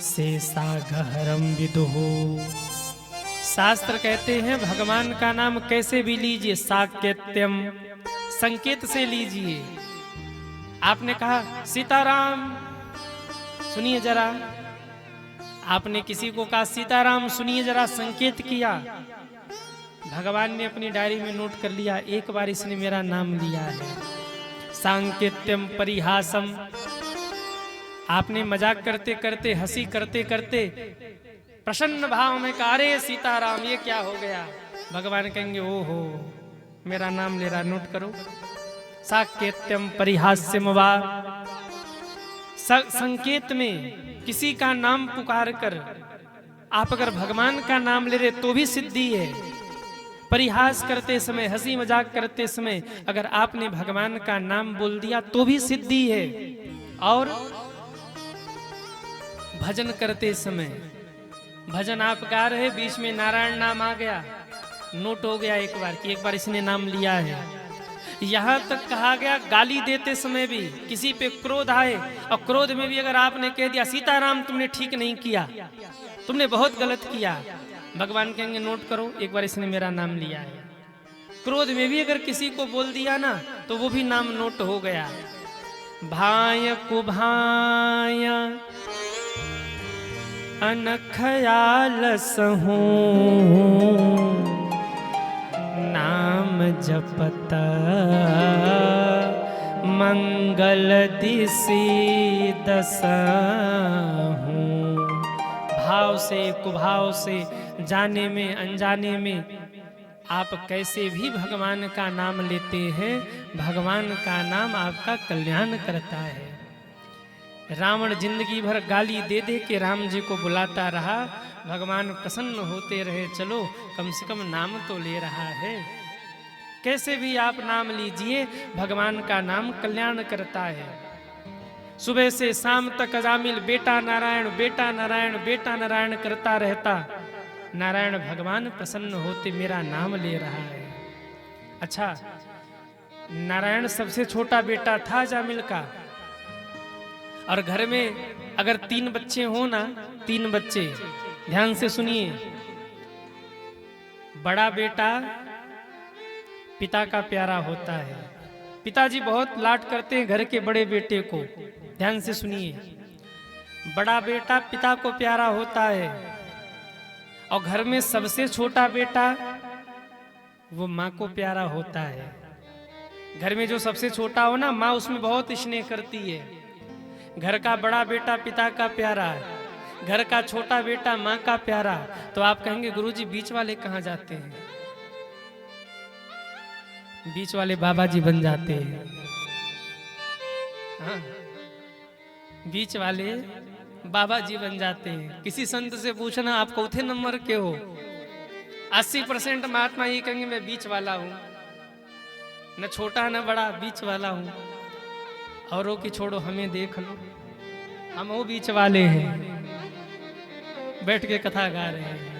शेषा गहरम विदुहो। शास्त्र कहते हैं भगवान का नाम कैसे भी लीजिए, साकेत्यम संकेत से लीजिए। आपने कहा सीताराम, सुनिए जरा, आपने किसी को कहा सीताराम सुनिए जरा, संकेत किया, भगवान ने अपनी डायरी में नोट कर लिया, एक बार इसने मेरा नाम लिया है। सांकेत्यम परिहासम, आपने मजाक करते करते, हंसी करते करते प्रसन्न भाव में कहा, अरे सीताराम ये क्या हो गया, भगवान कहेंगे ओहो मेरा नाम ले रहा, नोट करो। साकेत्यम परिहास्यम वा, संकेत में किसी का नाम पुकार कर आप अगर भगवान का नाम ले रहे तो भी सिद्धि है। परिहास करते समय, हंसी मजाक करते समय अगर आपने भगवान का नाम बोल दिया तो भी सिद्धि है। और भजन करते समय, भजन आप गा रहे, बीच में नारायण नाम आ गया, नोट हो गया एक बार कि एक बार इसने नाम लिया है। यहां तक कहा गया गाली देते समय भी किसी पे क्रोध आए और क्रोध में भी अगर आपने कह दिया सीताराम तुमने ठीक नहीं किया, तुमने बहुत गलत किया, भगवान कहेंगे नोट करो, एक बार इसने मेरा नाम लिया है। क्रोध में भी अगर किसी को बोल दिया ना तो वो भी नाम नोट हो गया। भाय कुभाय अनखयालस हूँ, नाम जपत मंगल दिशि दसहूँ। भाव से कुभाव से, जाने में अनजाने में आप कैसे भी भगवान का नाम लेते हैं, भगवान का नाम आपका कल्याण करता है। रावण जिंदगी भर गाली दे दे के राम जी को बुलाता रहा, भगवान प्रसन्न होते रहे, चलो कम से कम नाम तो ले रहा है। कैसे भी आप नाम लीजिए, भगवान का नाम कल्याण करता है। सुबह से शाम तक अजामिल बेटा नारायण बेटा नारायण बेटा नारायण करता रहता, नारायण भगवान प्रसन्न होते, मेरा नाम ले रहा है। अच्छा, नारायण सबसे छोटा बेटा था अजामिल का, और घर में अगर 3 बच्चे हो ना, 3 बच्चे, ध्यान से सुनिए, बड़ा बेटा पिता का प्यारा होता है, पिताजी बहुत लाड करते हैं घर के बड़े बेटे को। ध्यान से सुनिए, बड़ा बेटा पिता को प्यारा होता है, और घर में सबसे छोटा बेटा वो माँ को प्यारा होता है। घर में जो सबसे छोटा हो ना, माँ उसमें बहुत स्नेह करती है। घर का बड़ा बेटा पिता का प्यारा, घर का छोटा बेटा माँ का प्यारा, तो आप कहेंगे गुरुजी बीच वाले कहाँ जाते हैं? बीच वाले बाबा जी बन जाते हैं। हाँ, बीच वाले बाबा जी बन जाते हैं। किसी संत से पूछना आप चौथे नंबर के हो, 80% महात्मा ये कहेंगे मैं बीच वाला हूं, न छोटा न बड़ा, बीच वाला हूं। औरों की छोड़ो, हमें देख लो, हम वो बीच वाले हैं, बैठ के कथा गा रहे हैं।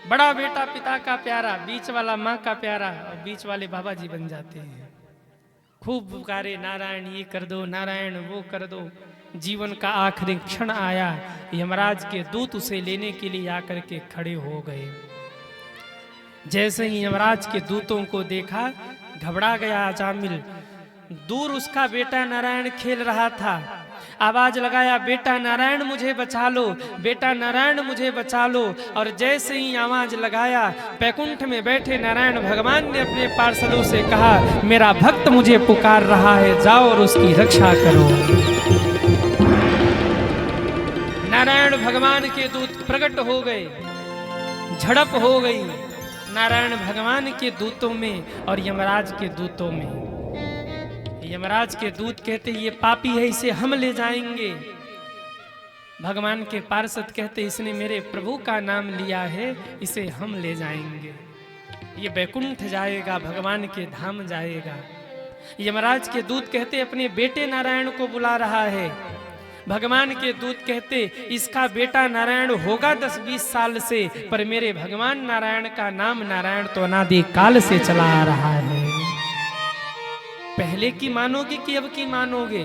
बड़ा बेटा पिता का प्यारा, बीच वाला माँ का प्यारा, और बीच वाले बाबा जी बन जाते हैं। खूब पुकारे नारायण ये कर दो, नारायण वो कर दो। जीवन का आखिरी क्षण आया, यमराज के दूत उसे लेने के लिए आकर के खड़े हो गए। जैसे ही यमराज के दूतों को देखा, घबरा गया अजामिल, दूर उसका बेटा नारायण खेल रहा था। आवाज लगाया, बेटा नारायण मुझे बचा लो, बेटा नारायण मुझे बचा लो। और जैसे ही आवाज लगाया, बैकुंठ में बैठे नारायण भगवान ने अपने पार्षदों से कहा, मेरा भक्त मुझे पुकार रहा है, जाओ और उसकी रक्षा करो। नारायण भगवान के दूत प्रकट हो गए, झड़प हो गई नारायण भगवान के दूतों में और यमराज के दूतों में। यमराज के दूत कहते, ये पापी है, इसे हम ले जाएंगे। भगवान के पार्षद कहते, इसने मेरे प्रभु का नाम लिया है, इसे हम ले जाएंगे। ये बैकुंठ जाएगा, भगवान के धाम जाएगा। यमराज के दूत कहते, अपने बेटे नारायण को बुला रहा है। भगवान के दूत कहते, इसका बेटा नारायण होगा 10-20 साल से, पर मेरे भगवान नारायण का नाम नारायण तो अनादि काल से चला आ रहा है। पहले की मानोगे कि अब की मानोगे?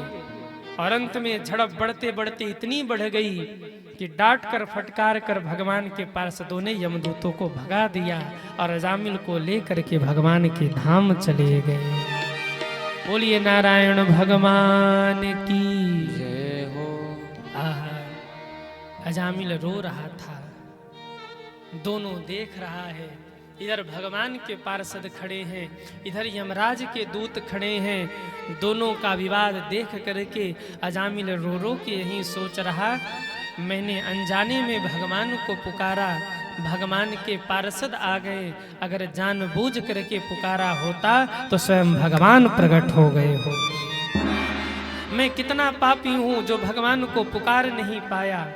और अंत में झड़प बढ़ते बढ़ते इतनी बढ़ गई कि डांट कर फटकार कर भगवान के पार्षदों ने यमदूतों को भगा दिया और अजामिल को लेकर के भगवान के धाम चले गए। बोलिए नारायण भगवान की जय हो। अजामिल रो रहा था, दोनों देख रहा है। इधर भगवान के पार्षद खड़े हैं, इधर यमराज के दूत खड़े हैं। दोनों का विवाद देख करके अजामिल रो रो के यही सोच रहा, मैंने अनजाने में भगवान को पुकारा, भगवान के पार्षद आ गए। अगर जानबूझ करके पुकारा होता तो स्वयं भगवान प्रकट हो गए हो। मैं कितना पापी हूं जो भगवान को पुकार नहीं पाया।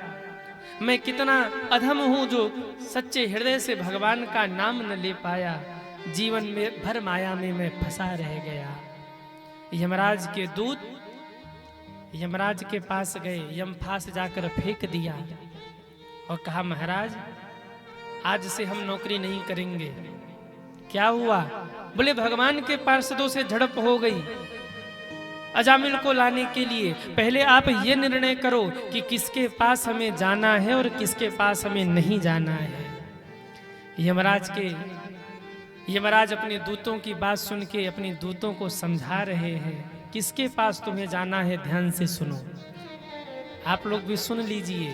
मैं कितना अधम हूं जो सच्चे हृदय से भगवान का नाम न ले पाया। जीवन में भर माया में मैं फंसा रह गया। यमराज के दूत यमराज के पास गए, यमफास जाकर फेंक दिया और कहा, महाराज आज से हम नौकरी नहीं करेंगे। क्या हुआ? बोले भगवान के पार्षदों से झड़प हो गई। अजामिल को लाने के लिए पहले आप ये निर्णय करो कि किसके पास हमें जाना है और किसके पास हमें नहीं जाना है। यमराज अपने दूतों की बात सुन के अपने दूतों को समझा रहे हैं, किसके पास तुम्हें जाना है ध्यान से सुनो। आप लोग भी सुन लीजिए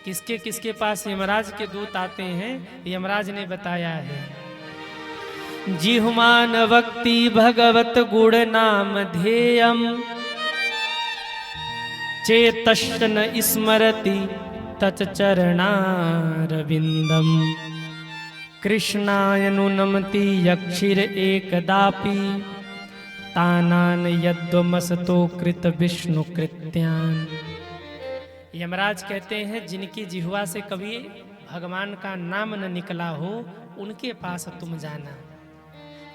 किसके किसके पास यमराज के दूत आते हैं। यमराज ने बताया है, जिहुमान वक्ति भगवत गुण नाम ध्येयम, चेतश्च न स्मरति तच चरणारविंदम, कृष्णाय नुनमति यक्षिर एकदापि, तानान यद्वमसतो कृत विष्णु कृत्यान। यमराज कहते हैं, जिनकी जिह्वा से कभी भगवान का नाम न निकला हो उनके पास तुम जाना।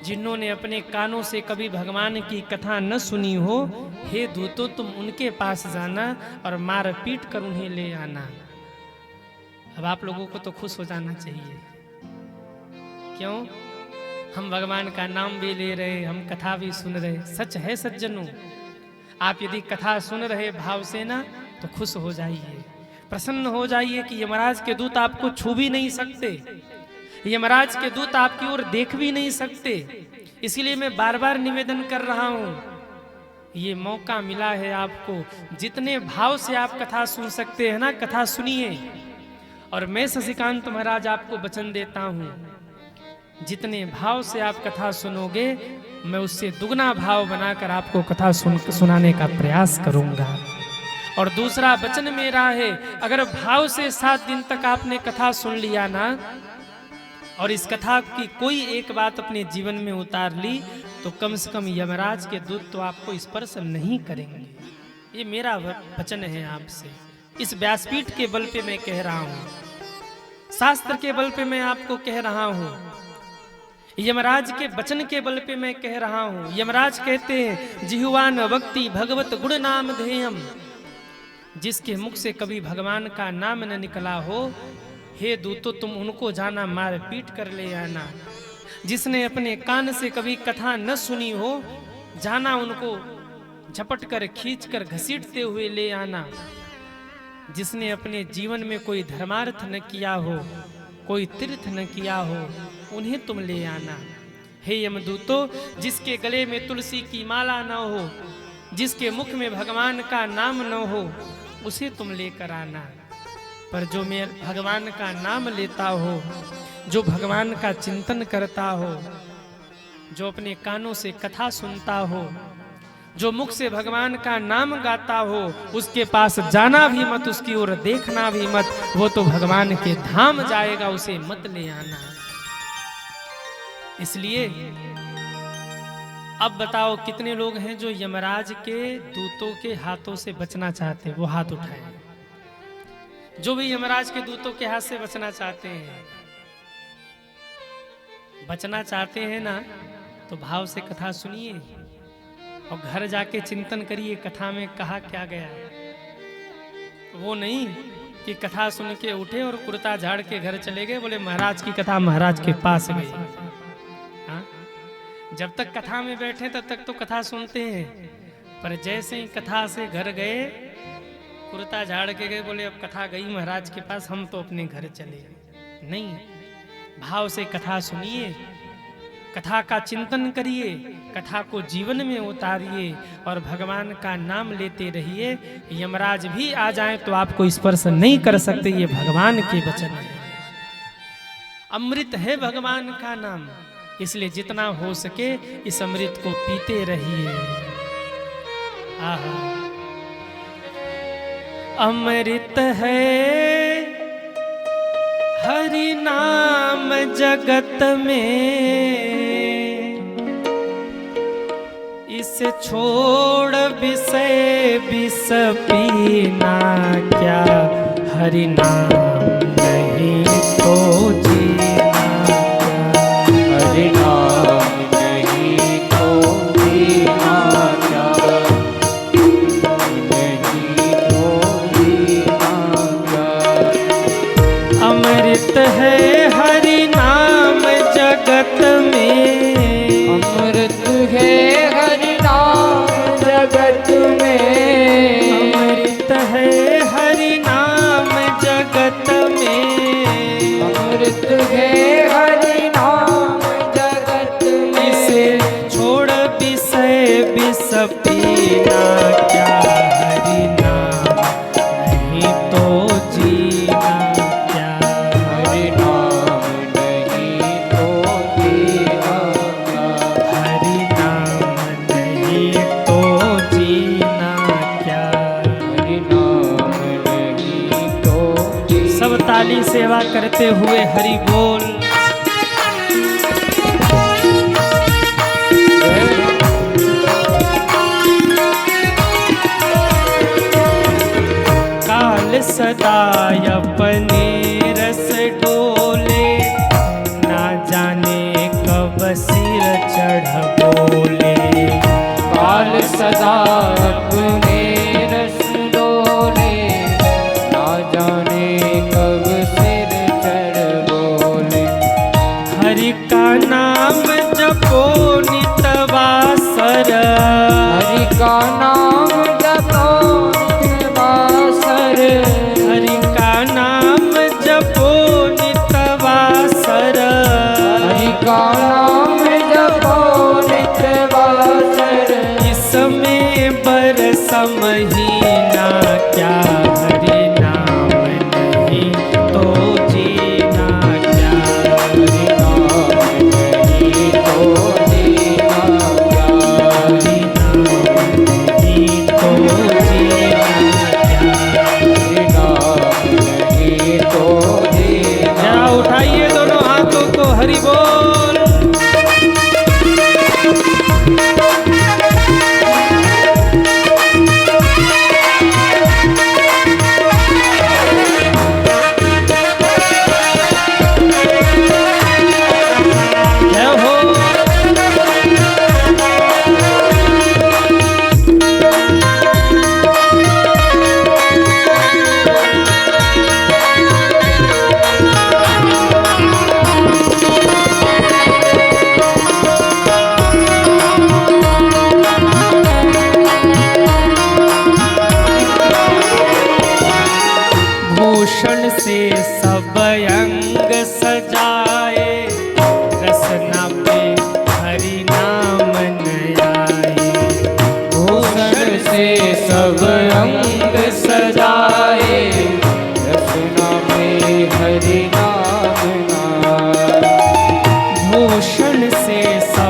जिन्होंने अपने कानों से कभी भगवान की कथा न सुनी हो, हे दूतों तुम उनके पास जाना और मार पीट कर उन्हें ले आना। अब आप लोगों को तो खुश हो जाना चाहिए। क्यों? हम भगवान का नाम भी ले रहे, हम कथा भी सुन रहे। सच है सज्जनों, आप यदि कथा सुन रहे भाव से ना तो खुश हो जाइए, प्रसन्न हो जाइए कि यमराज के दूत आपको छू भी नहीं सकते, यमराज के दूत आपकी ओर देख भी नहीं सकते। इसलिए मैं बार बार निवेदन कर रहा हूं, ये मौका मिला है आपको, जितने भाव से आप कथा सुन सकते हैं ना, कथा सुनिए। और मैं शशिकांत महाराज आपको वचन देता हूं, जितने भाव से आप कथा सुनोगे मैं उससे दुगना भाव बनाकर आपको कथा सुनाने का प्रयास करूंगा। और दूसरा वचन मेरा है, अगर भाव से 7 दिन तक आपने कथा सुन लिया ना और इस कथा की कोई एक बात अपने जीवन में उतार ली तो कम से कम यमराज के दूत तो आपको स्पर्श नहीं करेंगे। ये मेरा वचन है आपसे, इस व्यासपीठ के बल पे मैं कह रहा हूं, शास्त्र के बल पे मैं आपको कह रहा हूं, यमराज के वचन के बल पे मैं कह रहा हूं। यमराज कहते हैं, जिह्वान वक्ति भगवत गुण नाम ध्येयम, जिसके मुख से कभी भगवान का नाम न निकला हो, हे दूतों तुम उनको जाना, मार पीट कर ले आना। जिसने अपने कान से कभी कथा न सुनी हो, जाना उनको झपट कर खींच कर घसीटते हुए ले आना। जिसने अपने जीवन में कोई धर्मार्थ न किया हो, कोई तीर्थ न किया हो, उन्हें तुम ले आना। हे यमदूतो, जिसके गले में तुलसी की माला न हो, जिसके मुख में भगवान का नाम न हो, उसे तुम लेकर आना। पर जो मैं भगवान का नाम लेता हो, जो भगवान का चिंतन करता हो, जो अपने कानों से कथा सुनता हो, जो मुख से भगवान का नाम गाता हो, उसके पास जाना भी मत, उसकी ओर देखना भी मत। वो तो भगवान के धाम जाएगा, उसे मत ले आना। इसलिए अब बताओ कितने लोग हैं जो यमराज के दूतों के हाथों से बचना चाहते हैं? वो हाथ उठाए। जो भी यमराज के दूतों के हाथ से बचना चाहते हैं, बचना चाहते हैं ना, तो भाव से कथा सुनिए और घर जाके चिंतन करिए कथा में कहा क्या गया। वो नहीं कि कथा सुन के उठे और कुर्ता झाड़ के घर चले गए, बोले महाराज की कथा महाराज के पास गई। हाँ? जब तक कथा में बैठे तब तक तो कथा सुनते हैं, पर जैसे ही कथा से घर गए, कुर्ता झाड़ के गए, बोले अब कथा गई महाराज के पास, हम तो अपने घर चले। नहीं, भाव से कथा सुनिए, कथा का चिंतन करिए, कथा को जीवन में उतारिए और भगवान का नाम लेते रहिए। यमराज भी आ जाएं तो आपको स्पर्श नहीं कर सकते, ये भगवान के वचन है। अमृत है भगवान का नाम, इसलिए जितना हो सके इस अमृत को पीते रहिए। आहा, अमृत है हरि नाम जगत में, इसे छोड़ विषय विष पीना क्या, हरि नाम नहीं तो जीना क्या, हरि नाम नहीं तो जीना क्या, नहीं तो जीना क्या। अमृत है हरि नाम जगत में, अमृत है हरि नाम जगत में, अमृत है हरि नाम जगत में, अमृत है हरि नाम जगत में। इसे छोड़ विषय विष पीना क्या, हरि नाम नहीं तो जीना क्या, हरि नाम नहीं तो जीना क्या, हरि नाम नहीं तो जीना क्या। हरि नाम नहीं तो जीना। सब ताली सेवा करते हुए हरि बोल। काल सदा अपने रस डोले, ना जाने कब सिर चढ़ बोले। काल सदा अपने रस डोले, ना जाने कब सिर चढ़ बोले। हरि का नाम जपो नितवासर, हरि का नाम जपो नितवासर, हरि का नाम जपो नितवासर, हरि का नाम जपो नितवासर। इसमें बरस महीना क्या, हरि नाम नहीं तो जीना क्या, हरि नाम नहीं तो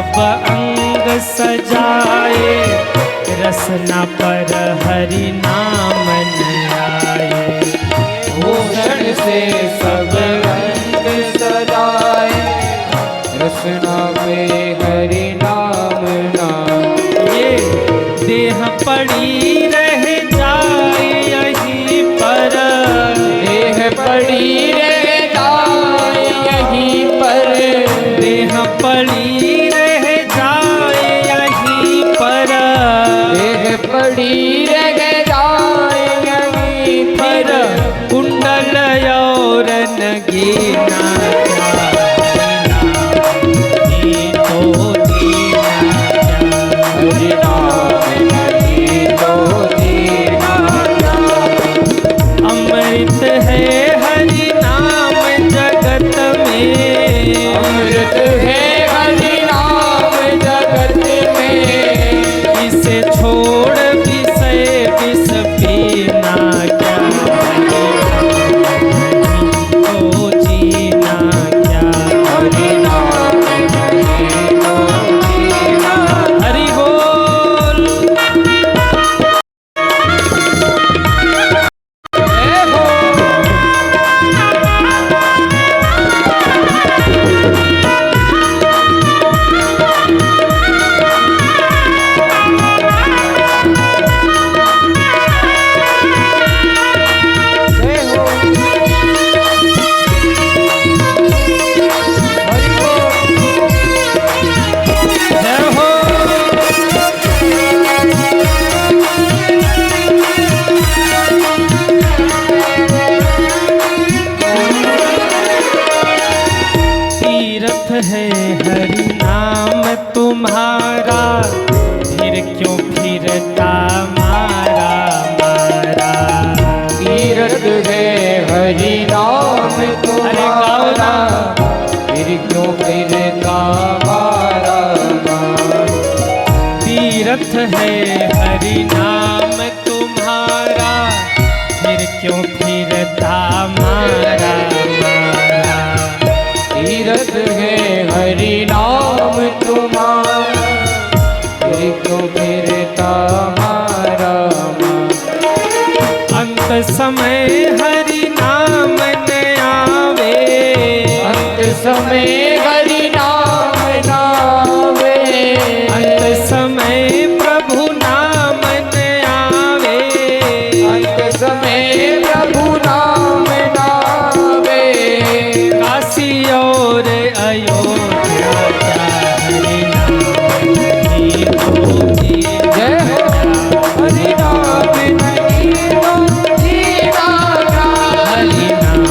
सब अंग सजाए, रसना पर हरि नाम न आए। भूषण से सब रंग सजाए, रसना पे हरि नाम नाम। ये देह पड़ी रह जाए यहीं पर, देह पड़ी रह जाए यहीं पर, देह पड़ी रह जाए यहीं पर, देह पड़ी रह जाए यहीं फिर पर। कुंडल और नगीना तो दीना हरि नाम नहीं तो दीना अमृत है हरि नाम जगत में, अमृत है हरि नाम जगत में। इसे छोड़ विषय विष पीना क्या, तो जीना क्या। हरि नाम नहीं तो दीना। हरि बोल। जय हो। जय हो। हरि बोल। जय हो। तीर्थ है हरि नाम तुम्हारा, फिर क्यों फिरता मारा मारा। तीर्थ है हरि नाम तुम्हारा, फिर क्यों फिरता मारा मारा। तीर्थ है हरि नाम तुम्हारा, फिर क्यों फिरता मारा मारा। तीर्थ है हरि नाम तुम्हारा, फिर क्यों फिरता मारा मारा। अंत समय हरि नाम न आवे, अंत समय हरि नाम नावे। अंत समय प्रभु नाम न आवे। अंत समय प्रभु नाम नावे। काशी और अयोध्या क्या हरि नाम नहीं तो जीना जय हो। हरि नाम नहीं तो जीना क्या। हरि नाम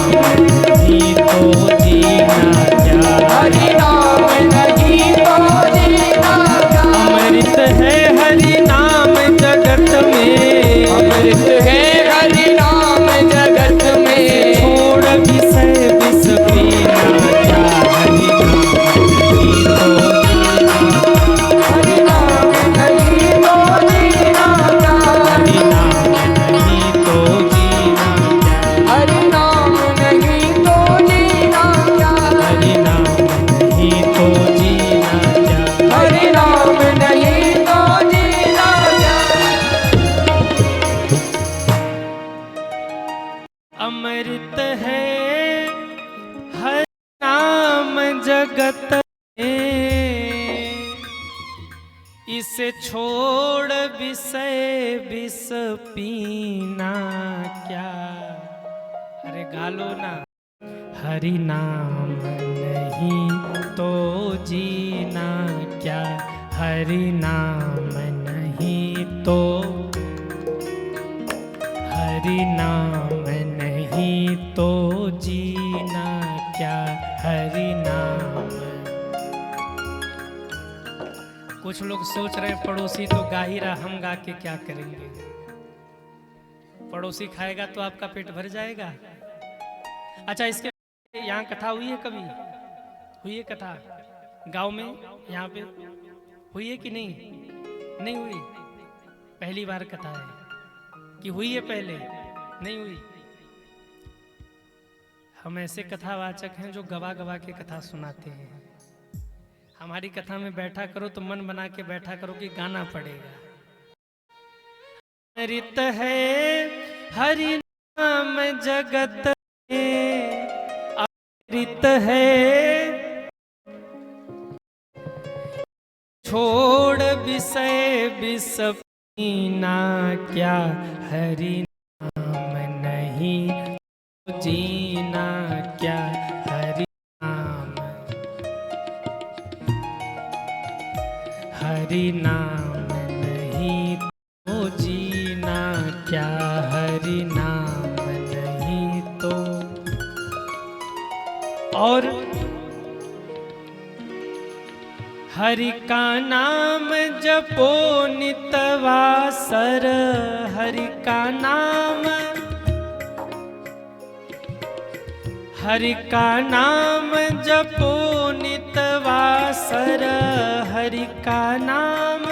नहीं तो जीना क्या। हरि नाम नहीं तो जीना क्या। अमृत है हरि नाम जगत में, अमृत है हरि नाम जगत में। छोड़ विषय विष पीना क्या। हरि नाम नहीं तो जीना, हरि नाम नहीं तो जीना क्या। हरि नाम नहीं तो जीना क्या। हरि नाम नहीं तो जीना क्या। हरि नाम नहीं तो जीना क्या। हरि नाम नहीं तो जीना क्या। अमृत है हरि नाम जगत में, इसे छोड़ विषय विष पीना क्या। अरे गालो ना। हरि नाम नहीं तो जीना क्या। हरि नाम नहीं तो, हरि नाम नहीं तो जीना क्या। हरि नाम। कुछ लोग सोच रहे पड़ोसी तो गा ही रहा, हम गा के क्या करेंगे। पड़ोसी खाएगा तो आपका पेट भर जाएगा। अच्छा, इसके यहाँ कथा हुई है कभी? हुई है कथा गांव में, यहाँ पे हुई है कि नहीं? नहीं हुई। पहली बार कथा है कि हुई है? पहले नहीं हुई। हम ऐसे कथावाचक हैं जो गवा गवा के कथा सुनाते हैं। हमारी कथा में बैठा करो तो मन बना के बैठा करो कि गाना पड़ेगा। अमृत है हरि नाम जगत में, अमृत है छोड़ विषय विष पीना, क्या हरि नाम नहीं जीना, क्या हरि नाम, हरि नाम नहीं तो जीना, क्या हरि नाम नहीं तो। और हरि का नाम जपो नितवासर, हरि का नाम, हरि का नाम जपो नितवासर, हरि का नाम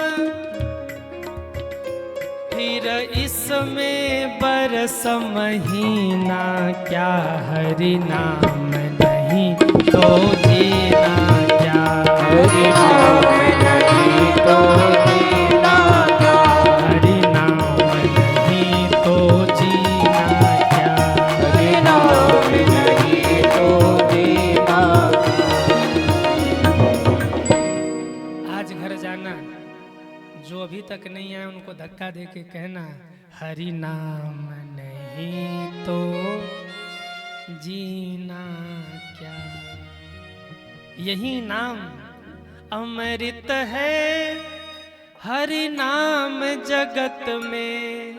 फिर इसमें बरस महीना, क्या हरि नाम नहीं तो जीना, क्या हरि नाम नहीं तो जीना, क्या हरि नाम नहीं तो जीना, क्या हरि नाम नहीं तो जीना। आज घर जाना, जो अभी तक नहीं आए उनको धक्का दे के कहना हरि नाम नहीं तो जीना, क्या। यही नाम अमृत है हरि नाम जगत में,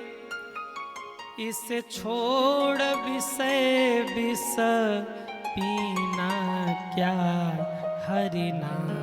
इसे छोड़ विषय विष पीना, क्या हरि नाम।